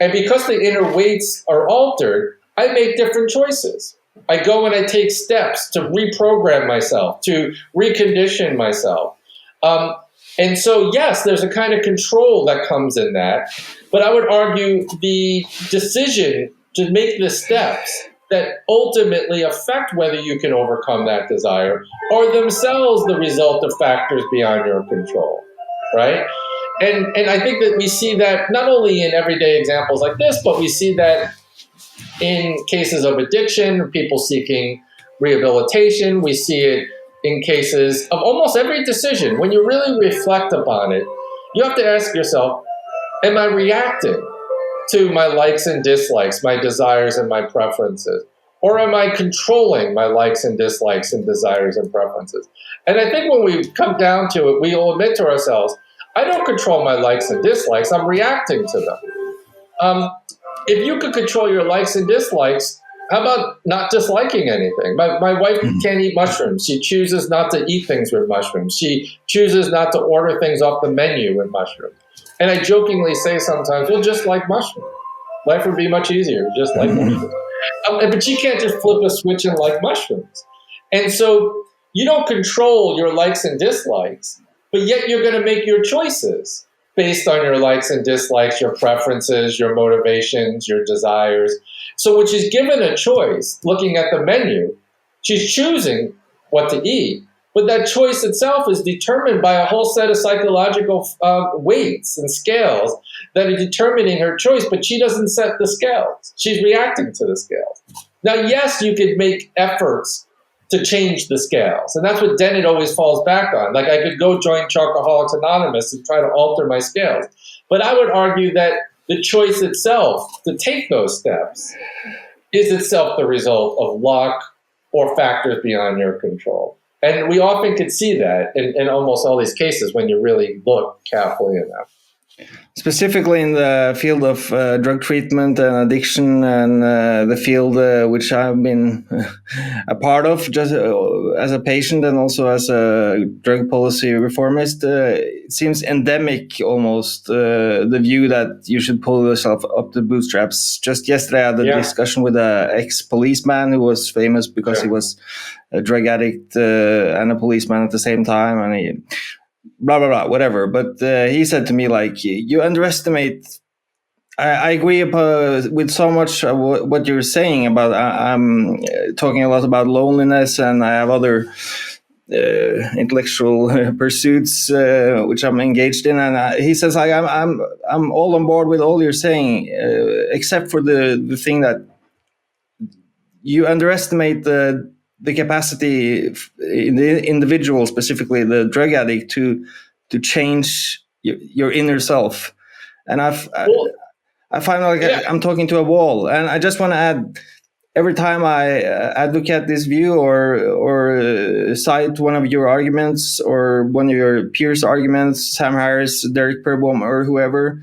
And because the inner weights are altered, I make different choices. I go and I take steps to reprogram myself, to recondition myself. And so, yes, there's a kind of control that comes in that. But I would argue the decision to make the steps that ultimately affect whether you can overcome that desire are themselves the result of factors beyond your control, right? And I think that we see that not only in everyday examples like this, but we see that in cases of addiction, people seeking rehabilitation. We see it in cases of almost every decision. When you really reflect upon it, you have to ask yourself, am I reacting to my likes and dislikes, my desires and my preferences? Or am I controlling my likes and dislikes and desires and preferences? And I think when we come down to it, we will admit to ourselves, I don't control my likes and dislikes, I'm reacting to them. If you could control your likes and dislikes, how about not disliking anything? My wife can't eat mushrooms. She chooses not to eat things with mushrooms. She chooses not to order things off the menu with mushrooms. And I jokingly say sometimes, well, just like mushrooms. Life would be much easier, just like mushrooms. But she can't just flip a switch and like mushrooms. And so you don't control your likes and dislikes, but yet you're going to make your choices based on your likes and dislikes, your preferences, your motivations, your desires. So when she's given a choice, looking at the menu, she's choosing what to eat. But that choice itself is determined by a whole set of psychological weights and scales that are determining her choice, but she doesn't set the scales. She's reacting to the scales. Now, yes, you could make efforts to change the scales. And that's what Denne always falls back on. Like, I could go join Chocoholics Anonymous and try to alter my scales. But I would argue that the choice itself to take those steps is itself the result of luck or factors beyond your control. And we often could see that in almost all these cases when you really look carefully enough. Specifically in the field of drug treatment and addiction, and the field which I've been a part of just as a patient and also as a drug policy reformist, it seems endemic almost, the view that you should pull yourself up the bootstraps. Just yesterday I had a discussion with an ex-policeman who was famous because he was a drug addict and a policeman at the same time, and he blah blah blah whatever, but he said to me, like, you underestimate. I agree with so much of what you're saying about I'm talking a lot about loneliness, and I have other intellectual pursuits which I'm engaged in, and he says, like, I'm all on board with all you're saying, except for the thing that you underestimate the capacity in the individual, specifically the drug addict, to change your inner self. And I find like I'm talking to a wall. And I just want to add, every time I advocate this view or cite one of your arguments or one of your peers' arguments, Sam Harris, Derek Perbohm, or whoever,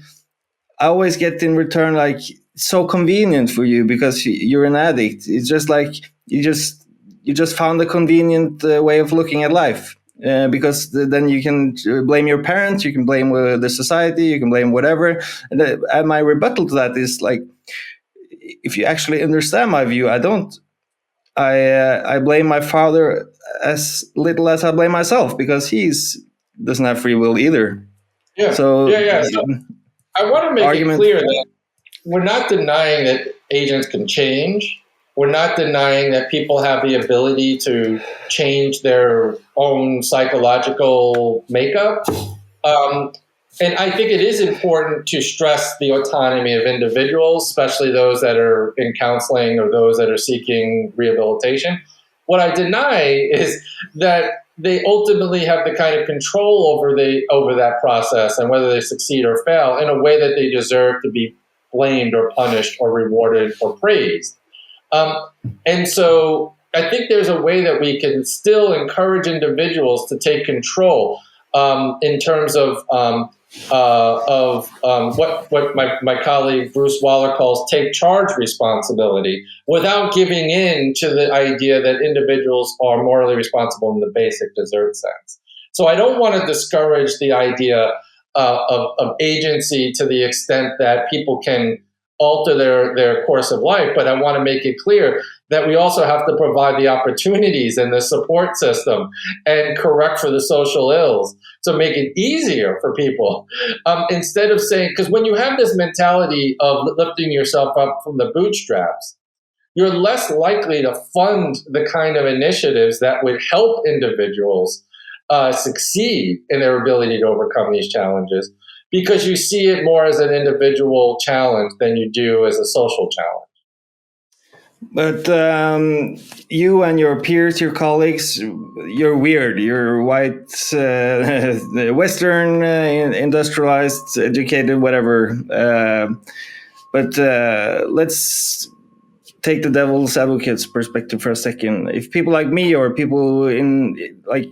I always get in return, like, so convenient for you because you're an addict. It's just like you just found a convenient way of looking at life, because then you can blame your parents, you can blame the society, you can blame whatever. And my rebuttal to that is, like, if you actually understand my view, I don't. I blame my father as little as I blame myself, because doesn't have free will either. Yeah. So I want to make it clear that we're not denying that agents can change. We're not denying that people have the ability to change their own psychological makeup. And I think it is important to stress the autonomy of individuals, especially those that are in counseling or those that are seeking rehabilitation. What I deny is that they ultimately have the kind of control over that process and whether they succeed or fail in a way that they deserve to be blamed or punished or rewarded or praised. And so I think there's a way that we can still encourage individuals to take control in terms of what my colleague Bruce Waller calls take charge responsibility, without giving in to the idea that individuals are morally responsible in the basic desert sense. So I don't want to discourage the idea of agency to the extent that people can alter their course of life, but I want to make it clear that we also have to provide the opportunities and the support system and correct for the social ills to make it easier for people. Instead of saying, because when you have this mentality of lifting yourself up from the bootstraps, you're less likely to fund the kind of initiatives that would help individuals succeed in their ability to overcome these challenges, because you see it more as an individual challenge than you do as a social challenge. But you and your peers, your colleagues, you're weird. You're white, Western, industrialized, educated, whatever. But let's take the devil's advocate's perspective for a second. If people like me, or people in like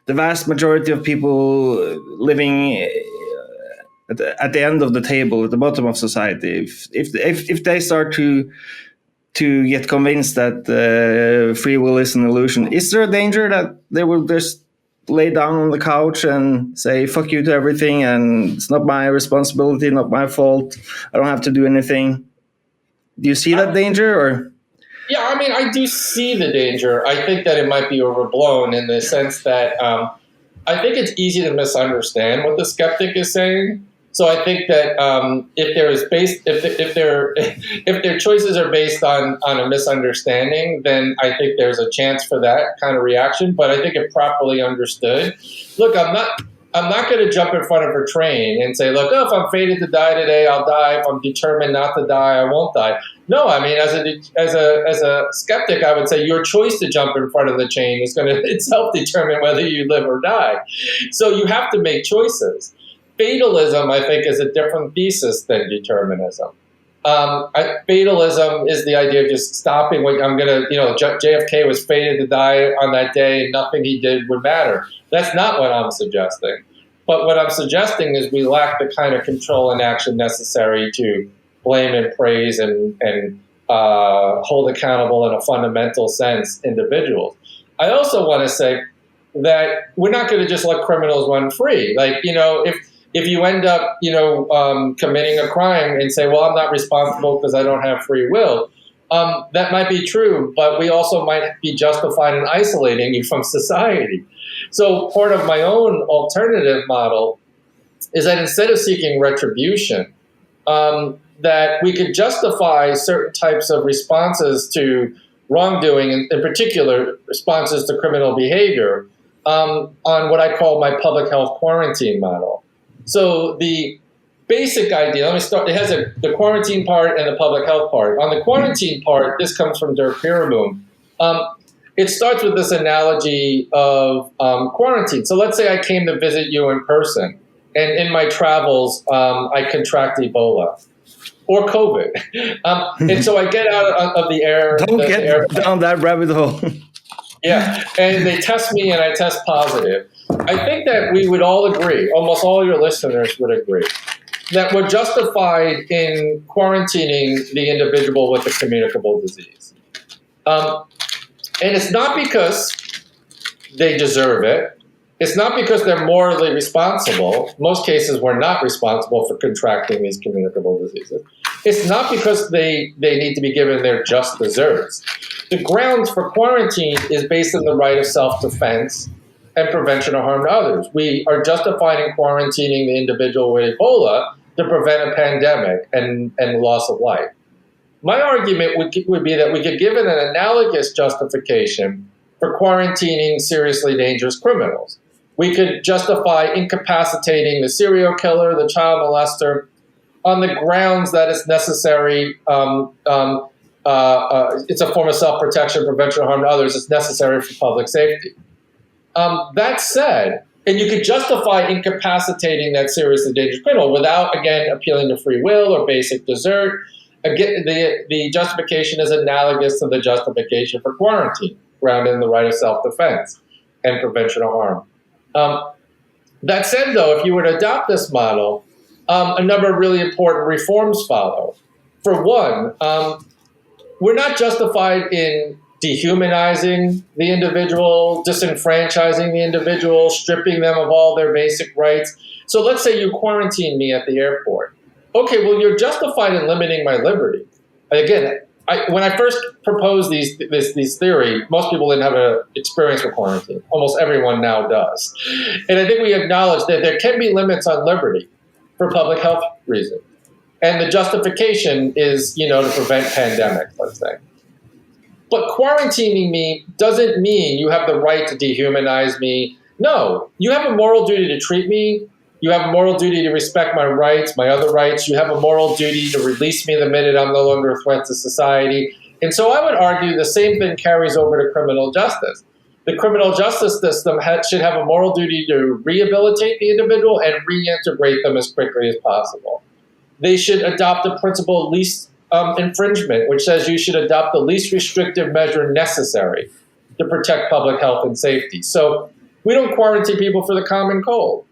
the vast majority of people living at the end of the table, at the bottom of society, if they start to get convinced that free will is an illusion, is there a danger that they will just lay down on the couch and say fuck you to everything, and it's not my responsibility, not my fault, I don't have to do anything? Do you see that danger? Or yeah, I mean, I do see the danger. I think that it might be overblown in the sense that I think it's easy to misunderstand what the skeptic is saying. So I think that if their choices are based on a misunderstanding, then I think there's a chance for that kind of reaction. But I think if properly understood, look, I'm not going to jump in front of a train and say, look, if I'm fated to die today, I'll die. If I'm determined not to die, I won't die. No, I mean, as a skeptic, I would say your choice to jump in front of the train is going to itself determine whether you live or die. So you have to make choices. Fatalism, I think, is a different thesis than determinism. Fatalism is the idea of just stopping what I'm going to, JFK was fated to die on that day and nothing he did would matter. That's not what I'm suggesting. But what I'm suggesting is we lack the kind of control and action necessary to blame and praise and hold accountable in a fundamental sense individuals. I also want to say that we're not going to just let criminals run free. Like, if you end up, committing a crime and say, well, I'm not responsible because I don't have free will, that might be true, but we also might be justified in isolating you from society. So part of my own alternative model is that instead of seeking retribution, that we could justify certain types of responses to wrongdoing, in particular responses to criminal behavior, on what I call my public health quarantine model. So the basic idea, let me start, it has the quarantine part and the public health part. On the quarantine part, this comes from Dirk Pereboom. It starts with this analogy of quarantine. So let's say I came to visit you in person, and in my travels, I contract Ebola or COVID. And so I get out of the air. Don't get down that rabbit hole. Yeah, and they test me and I test positive. I think that we would all agree, almost all your listeners would agree, that we're justified in quarantining the individual with a communicable disease. And it's not because they deserve it. It's not because they're morally responsible. Most cases, we're not responsible for contracting these communicable diseases. It's not because they need to be given their just deserts. The grounds for quarantine is based on the right of self-defense and prevention of harm to others. We are justified in quarantining the individual with Ebola to prevent a pandemic and loss of life. My argument would be that we could give it an analogous justification for quarantining seriously dangerous criminals. We could justify incapacitating the serial killer, the child molester, on the grounds that it's necessary. It's a form of self-protection, prevention of harm to others. It's necessary for public safety. That said, and you could justify incapacitating that seriously dangerous criminal without, again, appealing to free will or basic desert. Again, the justification is analogous to the justification for quarantine, grounded in the right of self-defense and prevention of harm. That said, though, if you were to adopt this model, a number of really important reforms follow. For one, we're not justified in dehumanizing the individual, disenfranchising the individual, stripping them of all their basic rights. So let's say you quarantine me at the airport. Okay, well, you're justified in limiting my liberty. Again, when I first proposed this theory, most people didn't have an experience with quarantine. Almost everyone now does. And I think we acknowledge that there can be limits on liberty for public health reasons. And the justification is, to prevent pandemics, let's say. But quarantining me doesn't mean you have the right to dehumanize me. No, you have a moral duty to treat me. You have a moral duty to respect my rights, my other rights. You have a moral duty to release me the minute I'm no longer a threat to society. And so I would argue the same thing carries over to criminal justice. The criminal justice system should have a moral duty to rehabilitate the individual and reintegrate them as quickly as possible. They should adopt the principle of least infringement, which says you should adopt the least restrictive measure necessary to protect public health and safety. So we don't quarantine people for the common cold.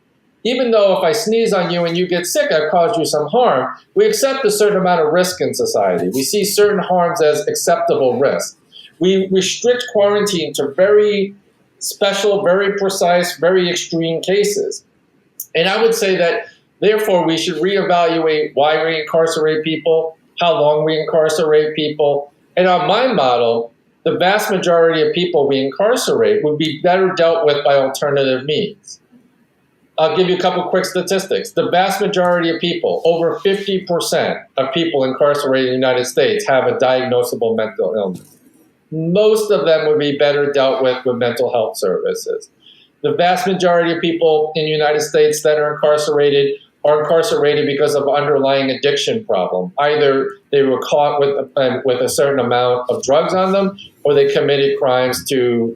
Even though if I sneeze on you and you get sick, I've caused you some harm, we accept a certain amount of risk in society. We see certain harms as acceptable risk. We restrict quarantine to very special, very precise, very extreme cases. And I would say that, therefore, we should reevaluate why we incarcerate people, how long we incarcerate people. And on my model, the vast majority of people we incarcerate would be better dealt with by alternative means. I'll give you a couple quick statistics. The vast majority of people, over 50% of people incarcerated in the United States, have a diagnosable mental illness. Most of them would be better dealt with mental health services. The vast majority of people in the United States that are incarcerated because of underlying addiction problem. Either they were caught with a certain amount of drugs on them, or they committed crimes to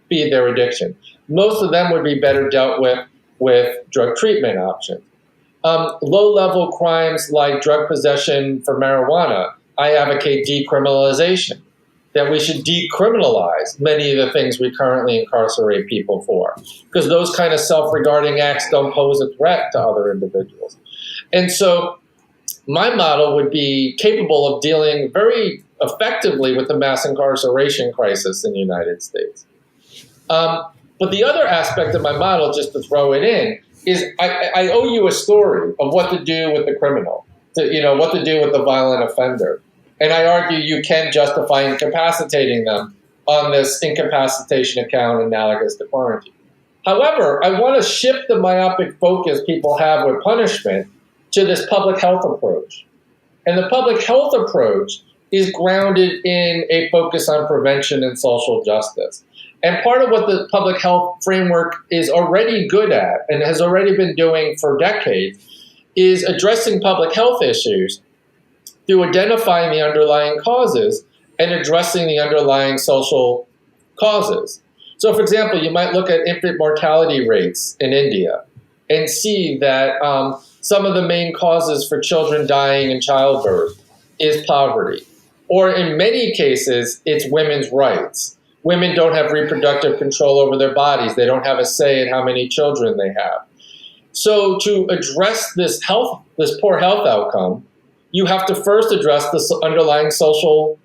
feed their addiction. Most of them would be better dealt with drug treatment options. Low-level crimes like drug possession for marijuana, I advocate decriminalization, that we should decriminalize many of the things we currently incarcerate people for, because those kind of self-regarding acts don't pose a threat to other individuals. And so my model would be capable of dealing very effectively with the mass incarceration crisis in the United States. But the other aspect of my model, just to throw it in, is I owe you a story of what to do with the criminal, what to do with the violent offender. And I argue you can justify incapacitating them on this incapacitation account analogous to quarantine. However, I want to shift the myopic focus people have with punishment to this public health approach. And the public health approach is grounded in a focus on prevention and social justice. And part of what the public health framework is already good at and has already been doing for decades is addressing public health issues through identifying the underlying causes and addressing the underlying social causes. So, for example, you might look at infant mortality rates in India and see that some of the main causes for children dying in childbirth is poverty. Or in many cases, it's women's rights. Women don't have reproductive control over their bodies. They don't have a say in how many children they have. So to address this poor health outcome, you have to first address the underlying social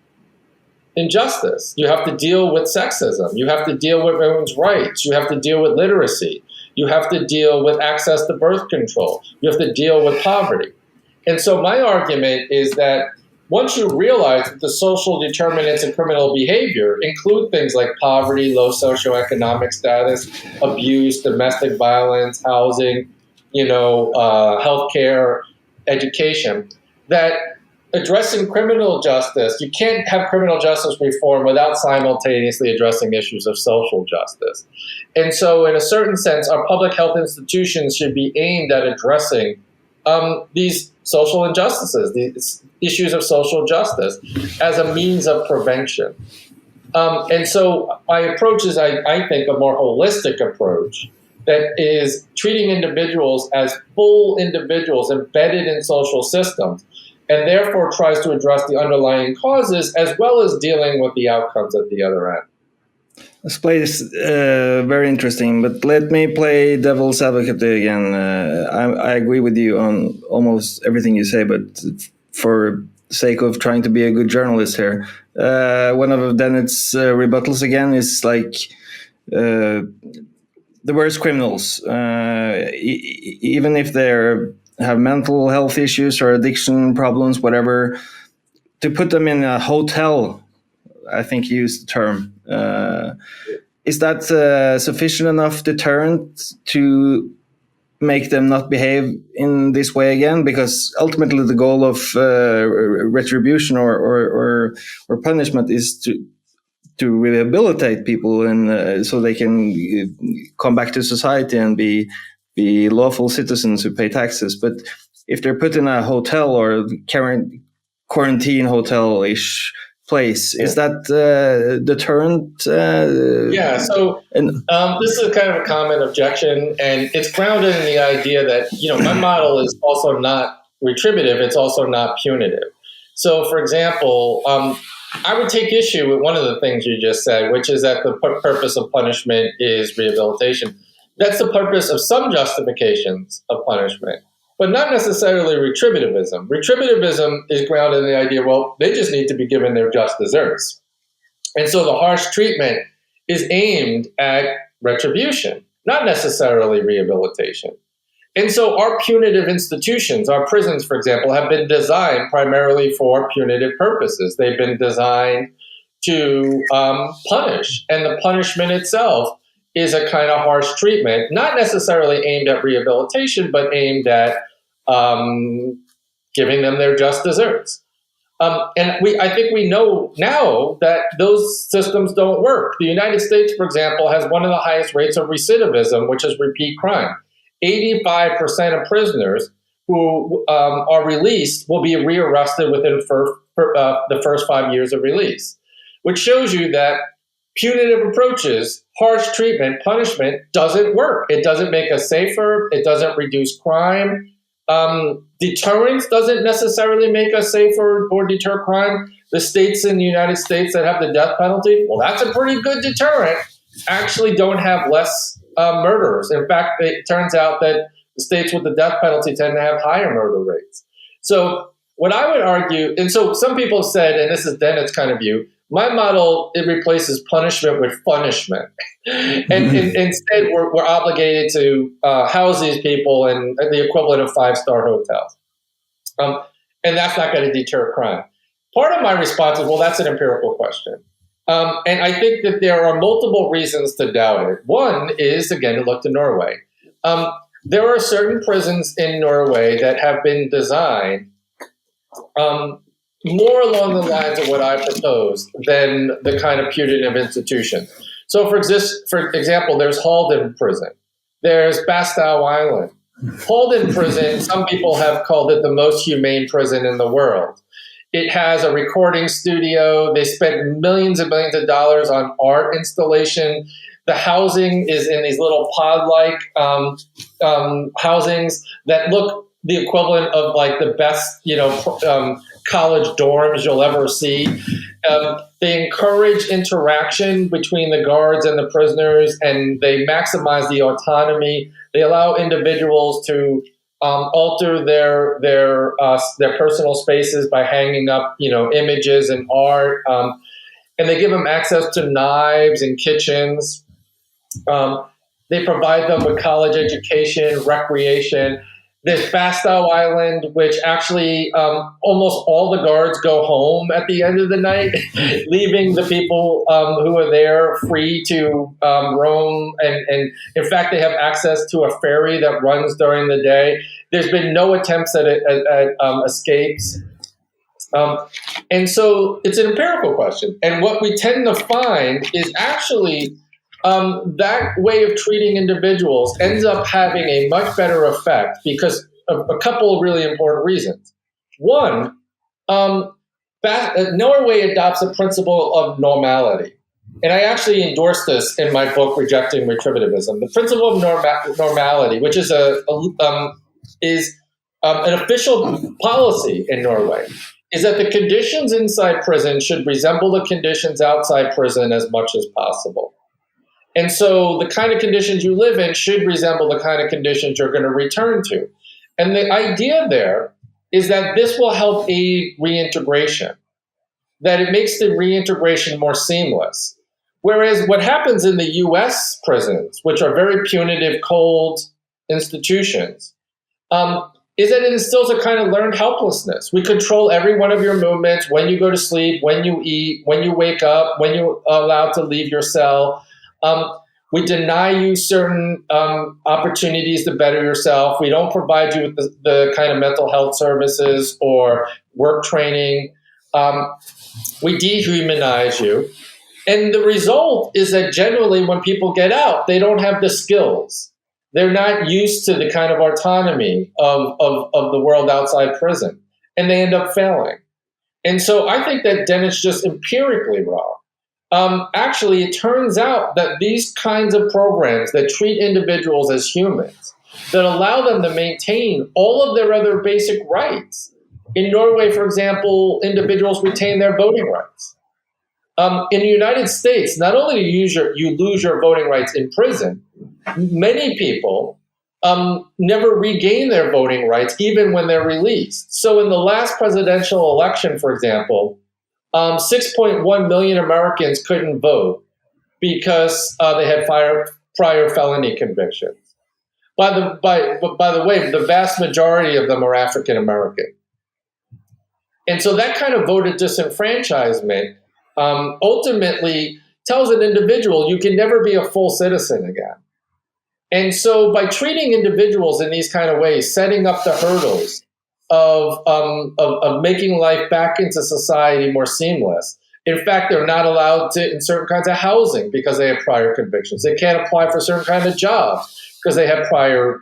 injustice. You have to deal with sexism. You have to deal with women's rights. You have to deal with literacy. You have to deal with access to birth control. You have to deal with poverty. And so my argument is that once you realize that the social determinants of criminal behavior include things like poverty, low socioeconomic status, abuse, domestic violence, housing, healthcare, education, that addressing criminal justice, you can't have criminal justice reform without simultaneously addressing issues of social justice. And so in a certain sense, our public health institutions should be aimed at addressing these social injustices, these issues of social justice as a means of prevention. And so my approach is, I think, a more holistic approach that is treating individuals as full individuals embedded in social systems, and therefore tries to address the underlying causes as well as dealing with the outcomes at the other end. This play is very interesting, but let me play devil's advocate again. I agree with you on almost everything you say, but for the sake of trying to be a good journalist here, one of Dennett's rebuttals again is like the worst criminals, even if they have mental health issues or addiction problems, whatever, to put them in a hotel, I think you used the term. Is that sufficient enough deterrent to make them not behave in this way again? Because ultimately the goal of retribution or punishment is to rehabilitate people, and so they can come back to society and be lawful citizens who pay taxes. But if they're put in a hotel or quarantine hotel-ish place, is that deterrent? So this is kind of a common objection, and it's grounded in the idea that, my model is also not retributive, it's also not punitive. So, for example, I would take issue with one of the things you just said, which is that the purpose of punishment is rehabilitation. That's the purpose of some justifications of punishment, but not necessarily retributivism. Retributivism is grounded in the idea, well, they just need to be given their just deserts. And so the harsh treatment is aimed at retribution, not necessarily rehabilitation. And so our punitive institutions, our prisons, for example, have been designed primarily for punitive purposes. They've been designed to punish, and the punishment itself is a kind of harsh treatment, not necessarily aimed at rehabilitation, but aimed at giving them their just deserts. And I think we know now that those systems don't work. The United States, for example, has one of the highest rates of recidivism, which is repeat crime. 85% of prisoners who are released will be rearrested within the first 5 years of release, which shows you that punitive approaches, harsh treatment, punishment doesn't work. It doesn't make us safer. It doesn't reduce crime. Deterrence doesn't necessarily make us safer or deter crime. The states in the United States that have the death penalty, well, that's a pretty good deterrent, actually don't have less murderers. In fact, it turns out that the states with the death penalty tend to have higher murder rates. So what I would argue, and so some people have said, and this is Dennett's kind of view, my model, it replaces punishment with punishment. And instead, we're obligated to house these people in the equivalent of 5-star hotels. And that's not going to deter crime. Part of my response is, well, that's an empirical question. And I think that there are multiple reasons to doubt it. One is, again, to look to Norway. There are certain prisons in Norway that have been designed more along the lines of what I propose than the kind of punitive institution. So, for example, there's Halden Prison. There's Bastow Island. Halden Prison, some people have called it the most humane prison in the world. It has a recording studio. They spent millions and millions of dollars on art installation. The housing is in these little pod-like housings that look the equivalent of like the best, college dorms you'll ever see. They encourage interaction between the guards and the prisoners, and they maximize the autonomy. They allow individuals to alter their personal spaces by hanging up, images and art, and they give them access to knives and kitchens. They provide them with college education, recreation. There's Bastow Island, which actually almost all the guards go home at the end of the night, leaving the people who are there free to roam. And in fact, they have access to a ferry that runs during the day. There's been no attempts at escapes. And so it's an empirical question. And what we tend to find is actually that way of treating individuals ends up having a much better effect because of a couple of really important reasons. One, Norway adopts a principle of normality. and I actually endorse this in my book, Rejecting Retributivism. The principle of normality, which is an official policy in Norway, is that the conditions inside prison should resemble the conditions outside prison as much as possible. And so the kind of conditions you live in should resemble the kind of conditions you're going to return to. And the idea there is that this will help aid reintegration, that it makes the reintegration more seamless. Whereas what happens in the US prisons, which are very punitive, cold institutions, is that it instills a kind of learned helplessness. We control every one of your movements, when you go to sleep, when you eat, when you wake up, when you're allowed to leave your cell. We deny you certain opportunities to better yourself. We don't provide you with the kind of mental health services or work training. We dehumanize you. And the result is that generally when people get out, they don't have the skills. They're not used to the kind of autonomy of the world outside prison, and they end up failing. And so I think that Denne's just empirically wrong. Actually, it turns out that these kinds of programs that treat individuals as humans, that allow them to maintain all of their other basic rights. In Norway, for example, individuals retain their voting rights. In the United States, not only do you lose your voting rights in prison, many people never regain their voting rights even when they're released. So in the last presidential election, for example, 6.1 million Americans couldn't vote because they had prior felony convictions. By the way, the vast majority of them are African American. And so that kind of voter disenfranchisement ultimately tells an individual you can never be a full citizen again. And so by treating individuals in these kind of ways, setting up the hurdles of making life back into society more seamless. In fact, they're not allowed to in certain kinds of housing because they have prior convictions. They can't apply for certain kind of jobs because they have prior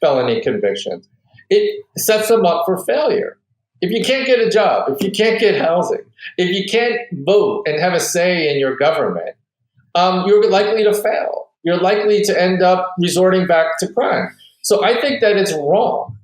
felony convictions. It sets them up for failure. If you can't get a job, if you can't get housing, if you can't vote and have a say in your government, you're likely to fail. You're likely to end up resorting back to crime. So I think that it's wrong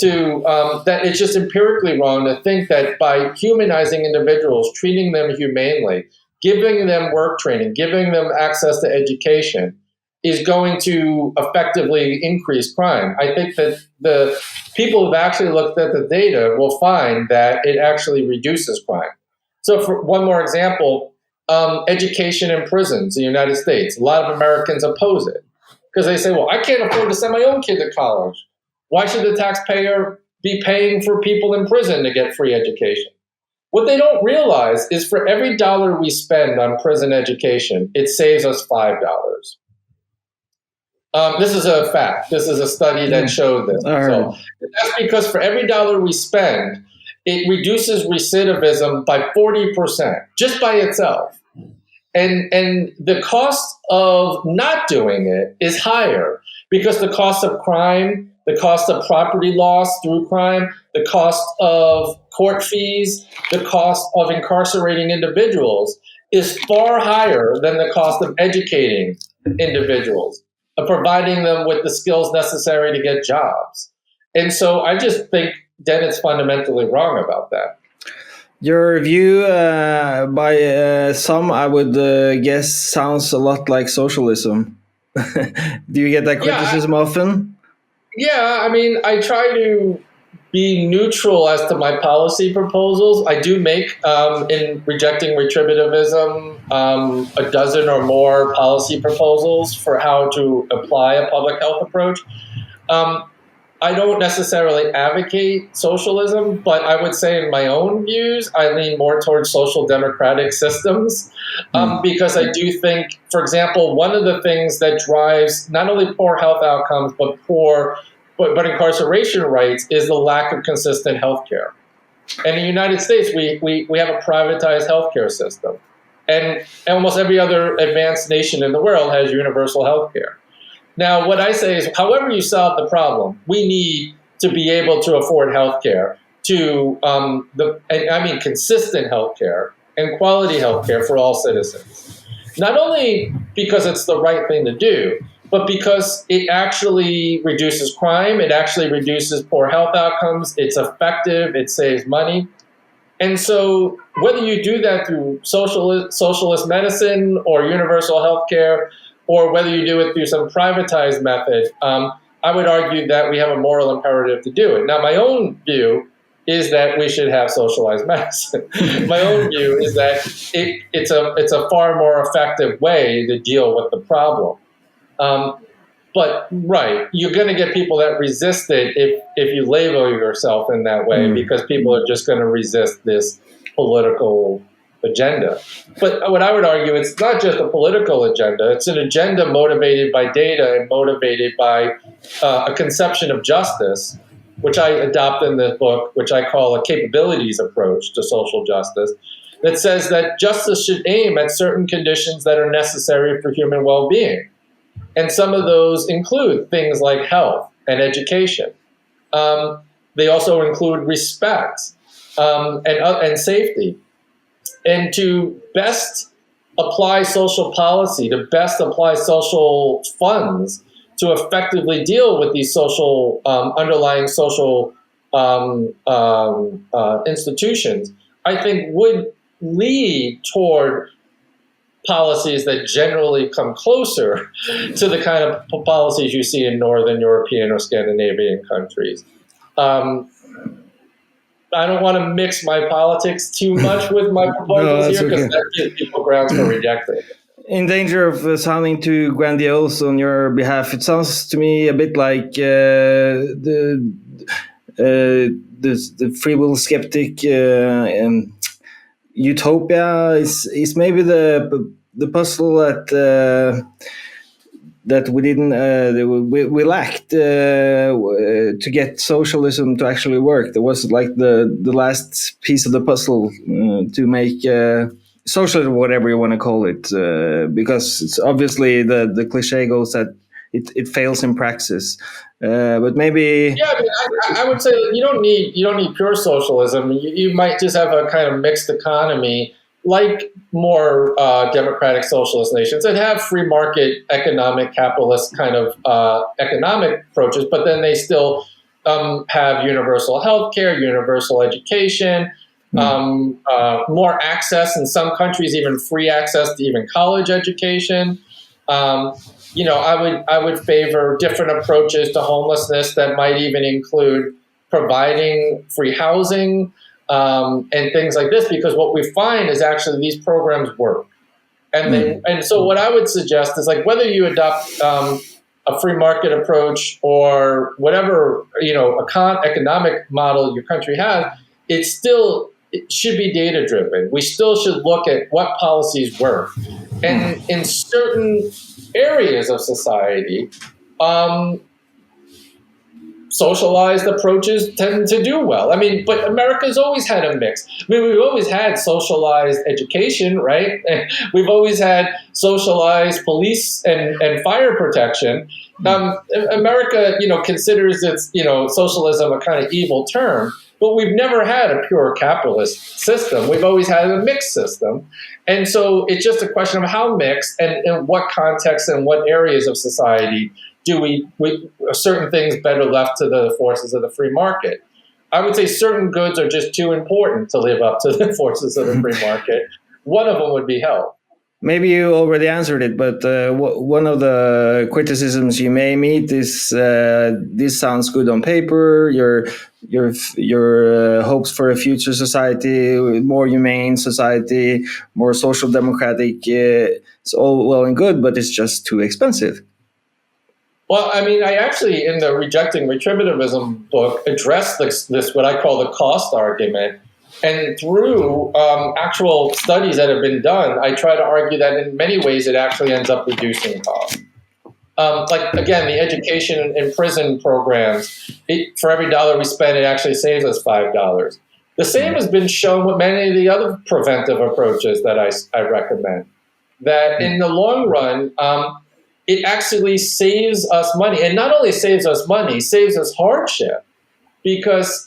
that it's just empirically wrong to think that by humanizing individuals, treating them humanely, giving them work training, giving them access to education is going to effectively increase crime. I think that the people who've actually looked at the data will find that it actually reduces crime. So for one more example, education in prisons in the United States. A lot of Americans oppose it because they say, well, I can't afford to send my own kid to college. Why should the taxpayer be paying for people in prison to get free education? What they don't realize is for every dollar we spend on prison education, it saves us $5. This is a fact. This is a study that showed this. So that's because for every dollar we spend, it reduces recidivism by 40% just by itself. And the cost of not doing it is higher because the cost of crime, the cost of property loss through crime, the cost of court fees, the cost of incarcerating individuals is far higher than the cost of educating individuals, of providing them with the skills necessary to get jobs. And so I just think Denne's fundamentally wrong about that. Your view, by some, I would guess, sounds a lot like socialism. Do you get that criticism often? Yeah, I mean, I try to be neutral as to my policy proposals. I do make, in Rejecting Retributivism, a dozen or more policy proposals for how to apply a public health approach. I don't necessarily advocate socialism, but I would say in my own views, I lean more towards social democratic systems because I do think, for example, one of the things that drives not only poor health outcomes, but incarceration rates is the lack of consistent health care. And in the United States, we have a privatized healthcare system. And almost every other advanced nation in the world has universal health care. Now, what I say is, however you solve the problem, we need to be able to afford health care consistent health care and quality health care for all citizens. not only because it's the right thing to do, but because it actually reduces crime, it actually reduces poor health outcomes, it's effective, it saves money. And so whether you do that through socialist medicine or universal health care, or whether you do it through some privatized method, I would argue that we have a moral imperative to do it. Now, my own view is that we should have socialized medicine. My own view is that it's a far more effective way to deal with the problem. But right, you're going to get people that resist it if you label yourself in that way, because people are just going to resist this political agenda. But what I would argue, it's not just a political agenda. It's an agenda motivated by data and motivated by a conception of justice, which I adopt in this book, which I call a capabilities approach to social justice, that says that justice should aim at certain conditions that are necessary for human well-being. And some of those include things like health and education. They also include respect and safety. And to best apply social policy, to best apply social funds to effectively deal with these social underlying social institutions, I think would lead toward policies that generally come closer to the kind of policies you see in Northern European or Scandinavian countries. I don't want to mix my politics too much with my proposals here, because that gives people grounds for rejecting it. In danger of sounding too grandiose on your behalf, it sounds to me a bit like the free will skeptic utopia is maybe the puzzle that we didn't we lacked to get socialism to actually work. There was like the last piece of the puzzle to make socialism, whatever you want to call it, because it's obviously the cliche goes that it fails in praxis. But maybe I would say that you don't need pure socialism. You might just have a kind of mixed economy, like more democratic socialist nations that have free market economic capitalist kind of economic approaches, but then they still have universal health care, universal education, more access, in some countries even free access to even college education. I would favor different approaches to homelessness that might even include providing free housing and things like this, because what we find is actually these programs work. And so what I would suggest is, like, whether you adopt a free market approach or whatever economic model your country has, it should be data driven. We still should look at what policies work, and in certain areas of society, socialized approaches tend to do well. I mean, but America's always had a mix. I mean, we've always had socialized education, right? We've always had socialized police and fire protection. America, considers its, socialism a kind of evil term, but we've never had a pure capitalist system. We've always had a mixed system. And so it's just a question of how mixed and in what context and what areas of society do we certain things better left to the forces of the free market. I would say certain goods are just too important to live up to the forces of the free market. One of them would be health. Maybe you already answered it, but one of the criticisms you may meet is this sounds good on paper. Your hopes for a future society, more humane society, more social democratic. It's all well and good, but it's just too expensive. Well, I mean, I actually, in the Rejecting Retributivism book, addressed this what I call the cost argument. And through actual studies that have been done, I try to argue that in many ways it actually ends up reducing costs. Like, again, the education and prison programs, for every dollar we spend, it actually saves us $5. The same has been shown with many of the other preventive approaches that I recommend, that in the long run, it actually saves us money. And not only saves us money, saves us hardship, because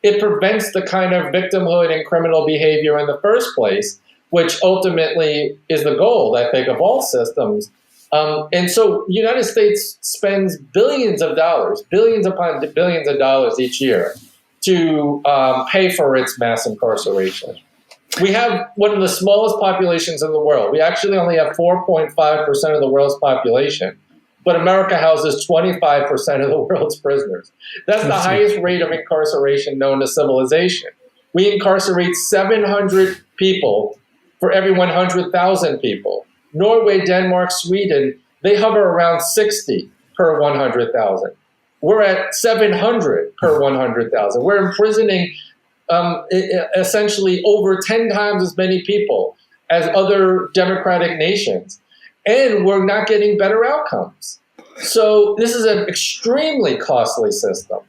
it prevents the kind of victimhood and criminal behavior in the first place which ultimately is the goal, I think, of all systems. And so the United States spends billions upon billions of dollars each year to pay for its mass incarceration. We have one of the smallest populations in the world. We actually only have 4.5% of the world's population, but America houses 25% of the world's prisoners. That's the highest rate of incarceration known to civilization. We incarcerate 700 people for every 100,000 people. Norway, Denmark, Sweden, they hover around 60 per 100,000. We're at 700 per 100,000. We're imprisoning essentially over 10 times as many people as other democratic nations. And we're not getting better outcomes. So this is an extremely costly system.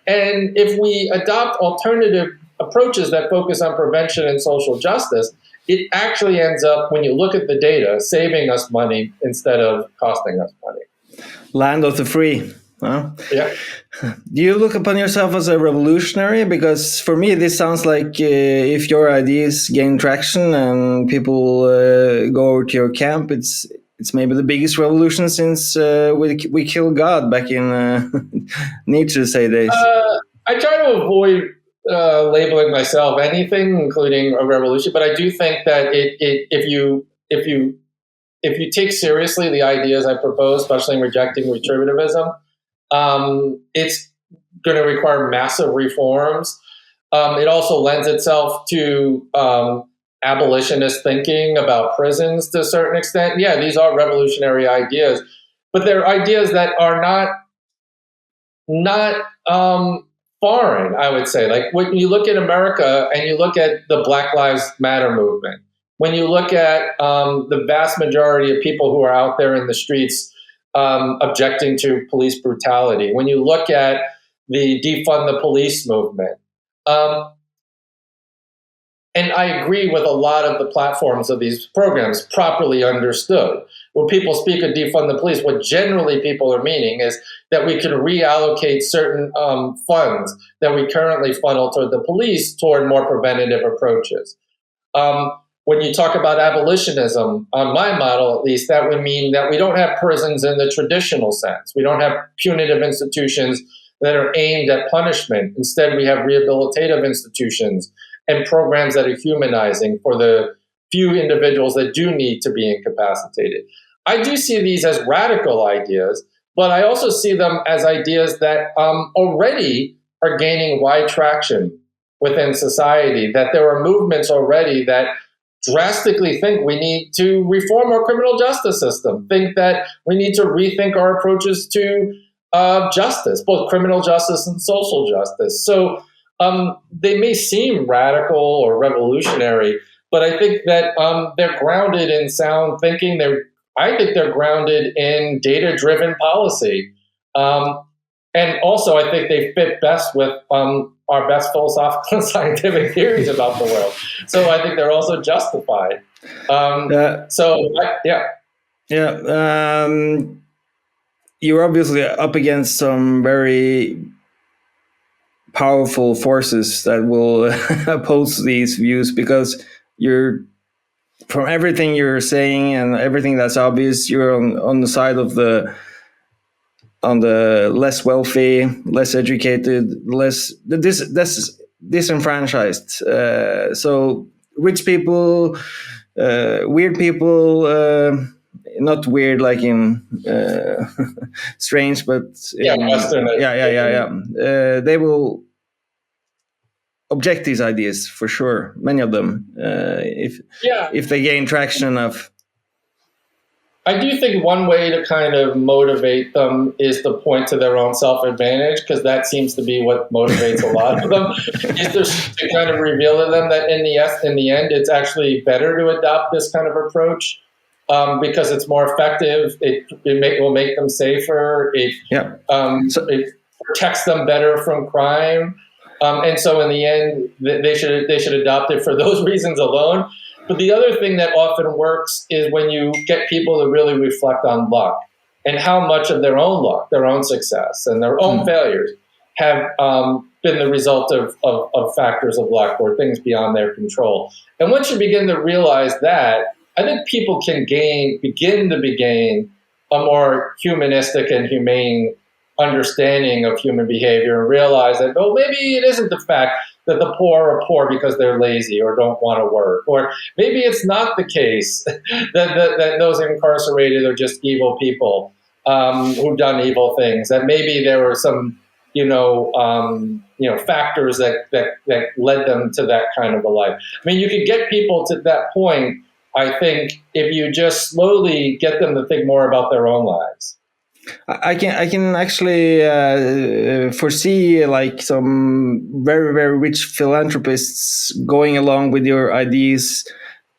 And if we adopt alternative approaches that focus on prevention and social justice, it actually ends up, when you look at the data, saving us money instead of costing us money. Land of the free. Huh? Yeah. Do you look upon yourself as a revolutionary? Because for me, this sounds like if your ideas gain traction and people go over to your camp, it's maybe the biggest revolution since we killed God back in Nietzsche's days. I try to avoid labeling myself anything, including a revolution, but I do think that if you take seriously the ideas I propose, especially in rejecting retributivism, it's going to require massive reforms. It also lends itself to abolitionist thinking about prisons to a certain extent. Yeah, these are revolutionary ideas, but they're ideas that are not foreign, I would say. Like when you look at America and you look at the Black Lives Matter movement, when you look at the vast majority of people who are out there in the streets objecting to police brutality, when you look at the defund the police movement, and I agree with a lot of the platforms of these programs properly understood. When people speak of defund the police, what generally people are meaning is that we can reallocate certain funds that we currently funnel toward the police toward more preventative approaches. When you talk about abolitionism, on my model at least, that would mean that we don't have prisons in the traditional sense. We don't have punitive institutions that are aimed at punishment. Instead, we have rehabilitative institutions and programs that are humanizing for the few individuals that do need to be incapacitated. I do see these as radical ideas, but I also see them as ideas that already are gaining wide traction within society, that there are movements already that drastically think we need to reform our criminal justice system, think that we need to rethink our approaches to justice, both criminal justice and social justice. So they may seem radical or revolutionary, but I think that they're grounded in sound thinking. I think they're grounded in data-driven policy. And also, I think they fit best with our best philosophical and scientific theories about the world. So I think they're also justified. You're obviously up against some very powerful forces that will oppose these views, because from everything you're saying and everything that's obvious, you're on the side of the less wealthy, less educated, less disenfranchised. So rich people, weird people, not weird like in strange, but they will object these ideas for sure. Many of them, if they gain traction enough. I do think one way to kind of motivate them is to point to their own self-advantage, because that seems to be what motivates a lot of them, is to kind of reveal to them that in the end, it's actually better to adopt this kind of approach because it's more effective. It will make them safer. It protects them better from crime. And so in the end, they should adopt it for those reasons alone. But the other thing that often works is when you get people to really reflect on luck and how much of their own luck, their own success, and their own failures have been the result of factors of luck or things beyond their control. And once you begin to realize that, I think people can begin to gain a more humanistic and humane understanding of human behavior and realize that, oh, maybe it isn't the fact that the poor are poor because they're lazy or don't want to work. Or maybe it's not the case that those incarcerated are just evil people who've done evil things. That maybe there were some, factors that led them to that kind of a life. I mean, you could get people to that point, I think, if you just slowly get them to think more about their own lives. I can actually foresee like some very, very rich philanthropists going along with your ideas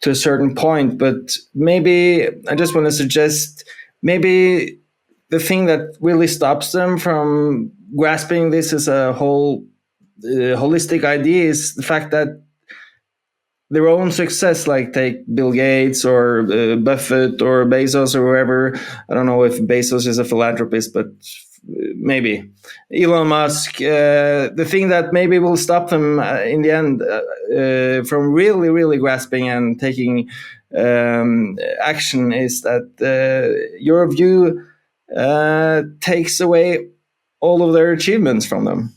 to a certain point, but maybe I just want to suggest maybe the thing that really stops them from grasping this as a whole holistic idea is the fact that their own success, like take Bill Gates or Buffett or Bezos or whoever. I don't know if Bezos is a philanthropist, but maybe Elon Musk. The thing that maybe will stop them in the end from really, really grasping and taking action is that your view takes away all of their achievements from them.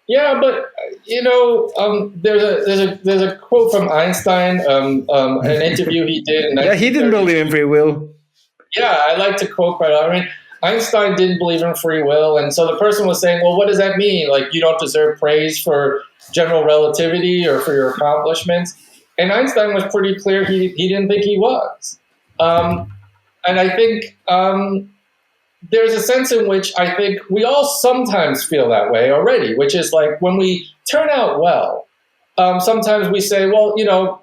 Yeah, but there's a quote from Einstein, an interview he did in 1930. Yeah, he didn't believe in free will. Yeah, I like to quote quite a lot. I mean, Einstein didn't believe in free will, and so the person was saying, well, what does that mean? Like, you don't deserve praise for general relativity or for your accomplishments? And Einstein was pretty clear he didn't think he was. And I think there's a sense in which I think we all sometimes feel that way already, which is like when we turn out well, sometimes we say, well,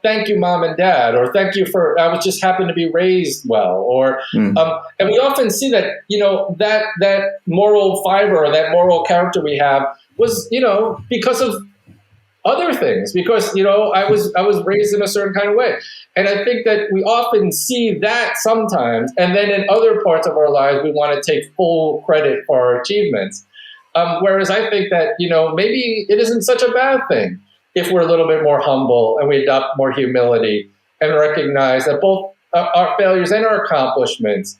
thank you, mom and dad, or thank you for, I was just happened to be raised well, or, and we often see that, that moral fiber or that moral character we have was, because of other things, because, I was raised in a certain kind of way. And I think that we often see that sometimes, and then in other parts of our lives, we want to take full credit for our achievements. Whereas I think that, maybe it isn't such a bad thing if we're a little bit more humble and we adopt more humility and recognize that both our failures and our accomplishments,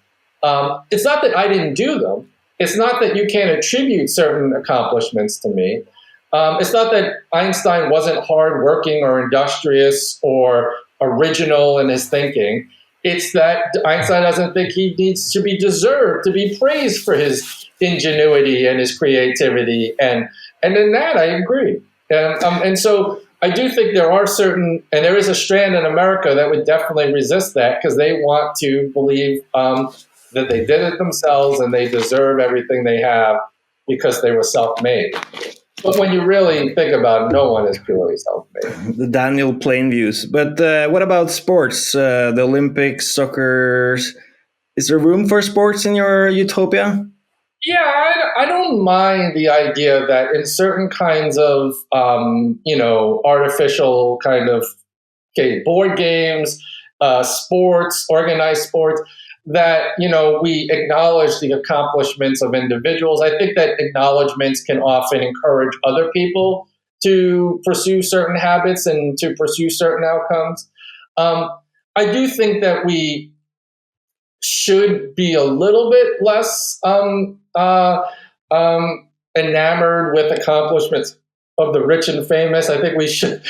it's not that I didn't do them. It's not that you can't attribute certain accomplishments to me. It's not that Einstein wasn't hardworking or industrious or original in his thinking. It's that Einstein doesn't think he needs to be deserved to be praised for his ingenuity and his creativity. And in that, I agree. And so I do think there are certain, and there is a strand in America that would definitely resist that because they want to believe that they did it themselves and they deserve everything they have because they were self-made. But when you really think about it, no one is purely self-made. The Daniel Plain views. But what about sports? The Olympics, soccer? Is there room for sports in your utopia? Yeah, I don't mind the idea that in certain kinds of, artificial kind of board games, sports, organized sports, that, we acknowledge the accomplishments of individuals. I think that acknowledgments can often encourage other people to pursue certain habits and to pursue certain outcomes. I do think that we should be a little bit less enamored with accomplishments of the rich and famous. I think we should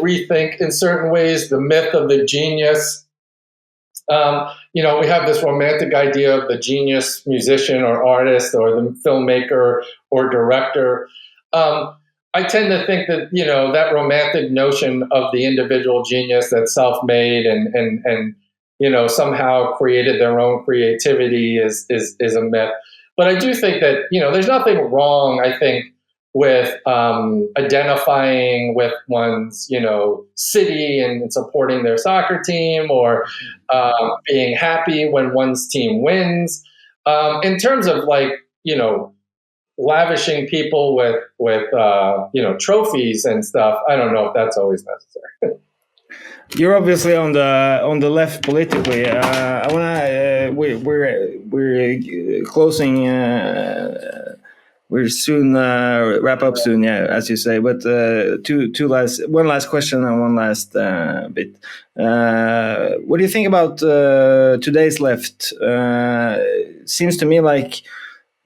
rethink in certain ways the myth of the genius. We have this romantic idea of the genius musician or artist or the filmmaker or director. I tend to think that, that romantic notion of the individual genius that's self-made and somehow created their own creativity is a myth. But I do think that, there's nothing wrong, I think, with identifying with one's, city and supporting their soccer team or being happy when one's team wins. In terms of lavishing people with trophies and stuff, I don't know if that's always necessary. You're obviously on the left politically. I wanna we're closing we're soon wrap up soon, yeah, as you say. But one last question and one last bit. What do you think about today's left? Seems to me like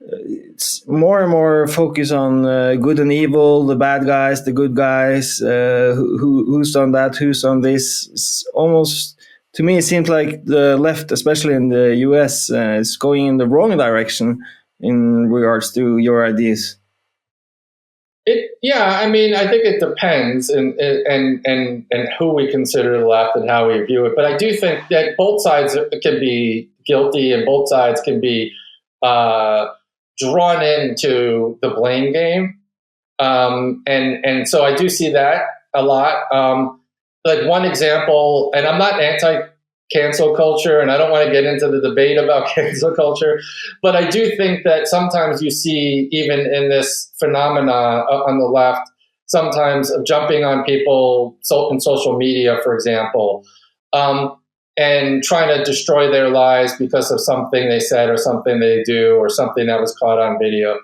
it's more and more focus on good and evil, the bad guys, the good guys, who's done that, who's done this. It's almost, to me, it seems like the left, especially in the US, is going in the wrong direction in regards to your ideas. I mean, I think it depends and who we consider the left and how we view it. But I do think that both sides can be guilty and both sides can be drawn into the blame game. And so I do see that a lot. Like one example, and I'm not anti-cancel culture, and I don't want to get into the debate about cancel culture, but I do think that sometimes you see, even in this phenomena on the left, sometimes of jumping on people in social media, for example, and trying to destroy their lives because of something they said or something they do or something that was caught on video.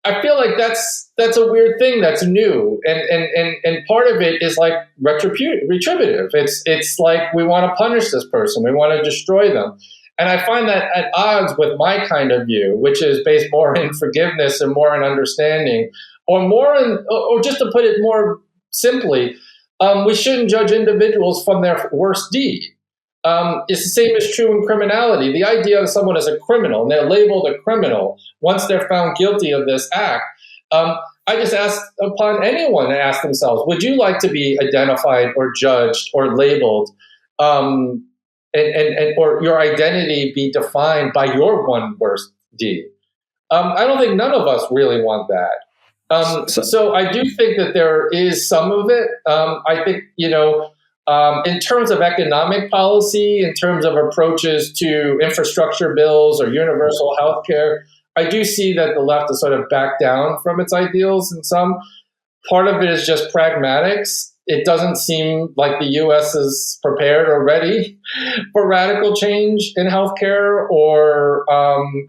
I feel like that's a weird thing that's new, and part of it is like retributive. It's like we want to punish this person, we want to destroy them, and I find that at odds with my kind of view, which is based more in forgiveness and more in understanding, or just to put it more simply, we shouldn't judge individuals from their worst deed. It's the same as true in criminality. The idea of someone as a criminal, and they're labeled a criminal once they're found guilty of this act. I just ask upon anyone to ask themselves, would you like to be identified or judged or labeled, or your identity be defined by your one worst deed? I don't think none of us really want that. So I do think that there is some of it. I think, in terms of economic policy, in terms of approaches to infrastructure bills or universal health care, I do see that the left has sort of backed down from its ideals in some. Part of it is just pragmatics. It doesn't seem like the U.S. is prepared or ready for radical change in healthcare or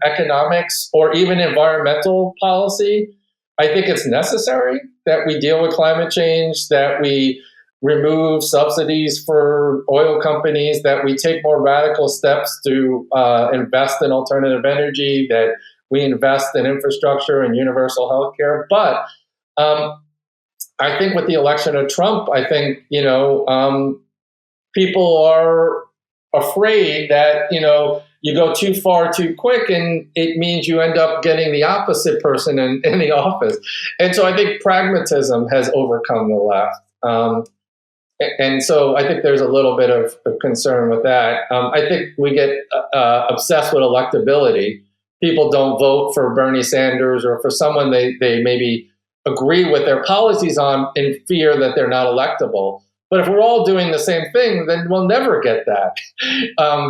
economics or even environmental policy. I think it's necessary that we deal with climate change, that we remove subsidies for oil companies, that we take more radical steps to invest in alternative energy, that we invest in infrastructure and universal health care. But I think with the election of Trump, I think, people are afraid that, you go too far too quick and it means you end up getting the opposite person in the office. And so I think pragmatism has overcome the left. And so I think there's a little bit of concern with that. I think we get obsessed with electability. People don't vote for Bernie Sanders or for someone they maybe agree with their policies on in fear that they're not electable. But if we're all doing the same thing, then we'll never get that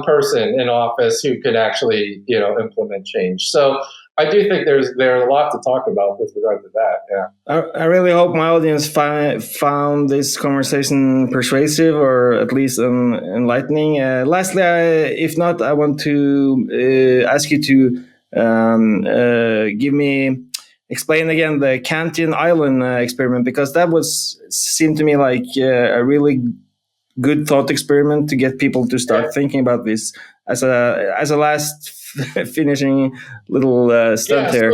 person in office who could actually, implement change. So I do think there's a lot to talk about with regard to that. Yeah. I really hope my audience found this conversation persuasive or at least enlightening. Lastly, if not, I want to ask you to explain again the Kantian Island experiment, because that seemed to me like a really good thought experiment to get people to start thinking about this as a last finishing little stunt here.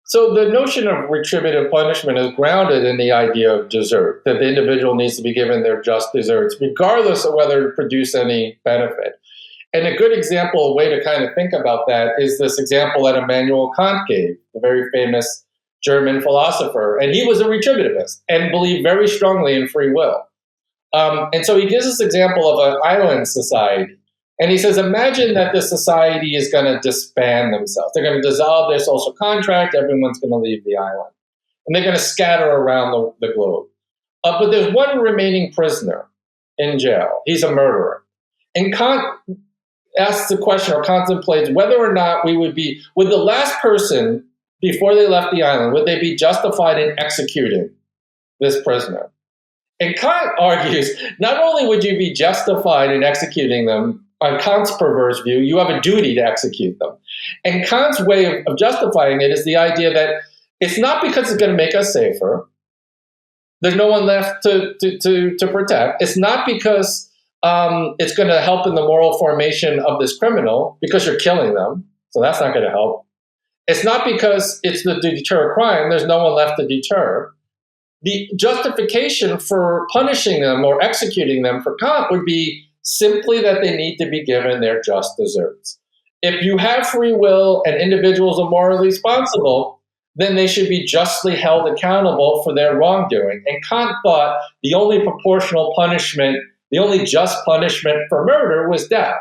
So the notion of retributive punishment is grounded in the idea of desert, that the individual needs to be given their just deserts, regardless of whether it produce any benefit. And a good example, a way to kind of think about that is this example that Immanuel Kant gave, the very famous German philosopher. And he was a retributivist and believed very strongly in free will. And so he gives this example of an island society. And he says, imagine that this society is going to disband themselves. They're going to dissolve their social contract. Everyone's going to leave the island. And they're going to scatter around the globe. But there's one remaining prisoner in jail. He's a murderer. And Kant asks the question or contemplates whether or not would the last person before they left the island, would they be justified in executing this prisoner? And Kant argues, not only would you be justified in executing them on Kant's perverse view, you have a duty to execute them. And Kant's way of justifying it is the idea that it's not because it's going to make us safer. There's no one left to protect. It's not because it's going to help in the moral formation of this criminal because you're killing them. So that's not going to help. It's not because it's to deter crime. There's no one left to deter. The justification for punishing them or executing them for Kant would be simply that they need to be given their just deserts. If you have free will and individuals are morally responsible, then they should be justly held accountable for their wrongdoing. And Kant thought the only proportional punishment, the only just punishment for murder was death.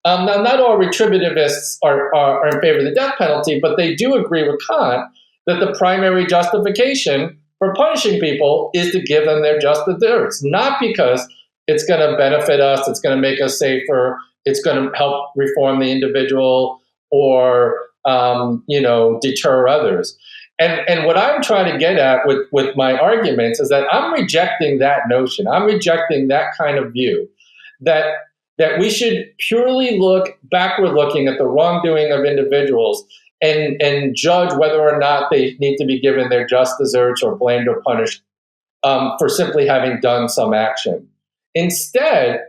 Now, not all retributivists are in favor of the death penalty, but they do agree with Kant that the primary justification for punishing people is to give them their just deserts, not because it's going to benefit us, it's going to make us safer, it's going to help reform the individual or deter others. And what I'm trying to get at with my arguments is that I'm rejecting that notion. I'm rejecting that kind of view that we should purely look backward looking at the wrongdoing of individuals and judge whether or not they need to be given their just deserts or blamed or punished for simply having done some action. Instead,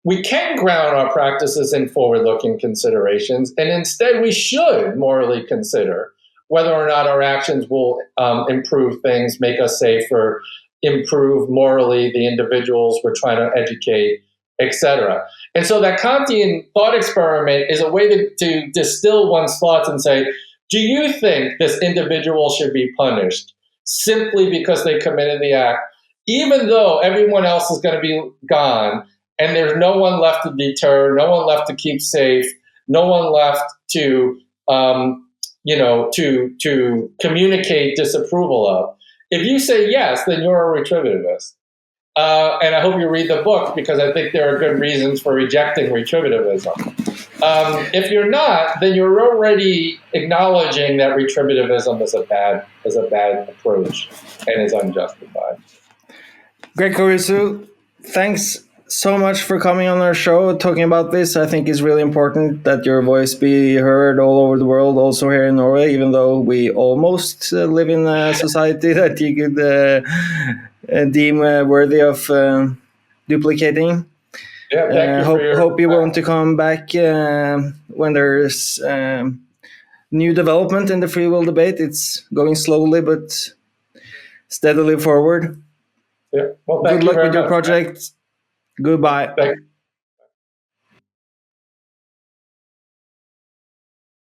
we can ground our practices in forward-looking considerations, and instead we should morally consider whether or not our actions will improve things, make us safer, improve morally the individuals we're trying to educate, etc. And so that Kantian thought experiment is a way to distill one's thoughts and say, do you think this individual should be punished simply because they committed the act, even though everyone else is going to be gone and there's no one left to deter, no one left to keep safe, no one left to to communicate disapproval of? If you say yes, then you're a retributivist. And I hope you read the book because I think there are good reasons for rejecting retributivism. If you're not, then you're already acknowledging that retributivism is a bad approach and is unjustified. Gregg Caruso, thanks so much for coming on our show talking about this. I think it's really important that your voice be heard all over the world, also here in Norway, even though we almost live in a society that you could deem worthy of duplicating. Yeah, thank you. Hope you want to come back when there's new development in the free will debate. It's going slowly but steadily forward. Yeah. Well, good luck with your project. Goodbye.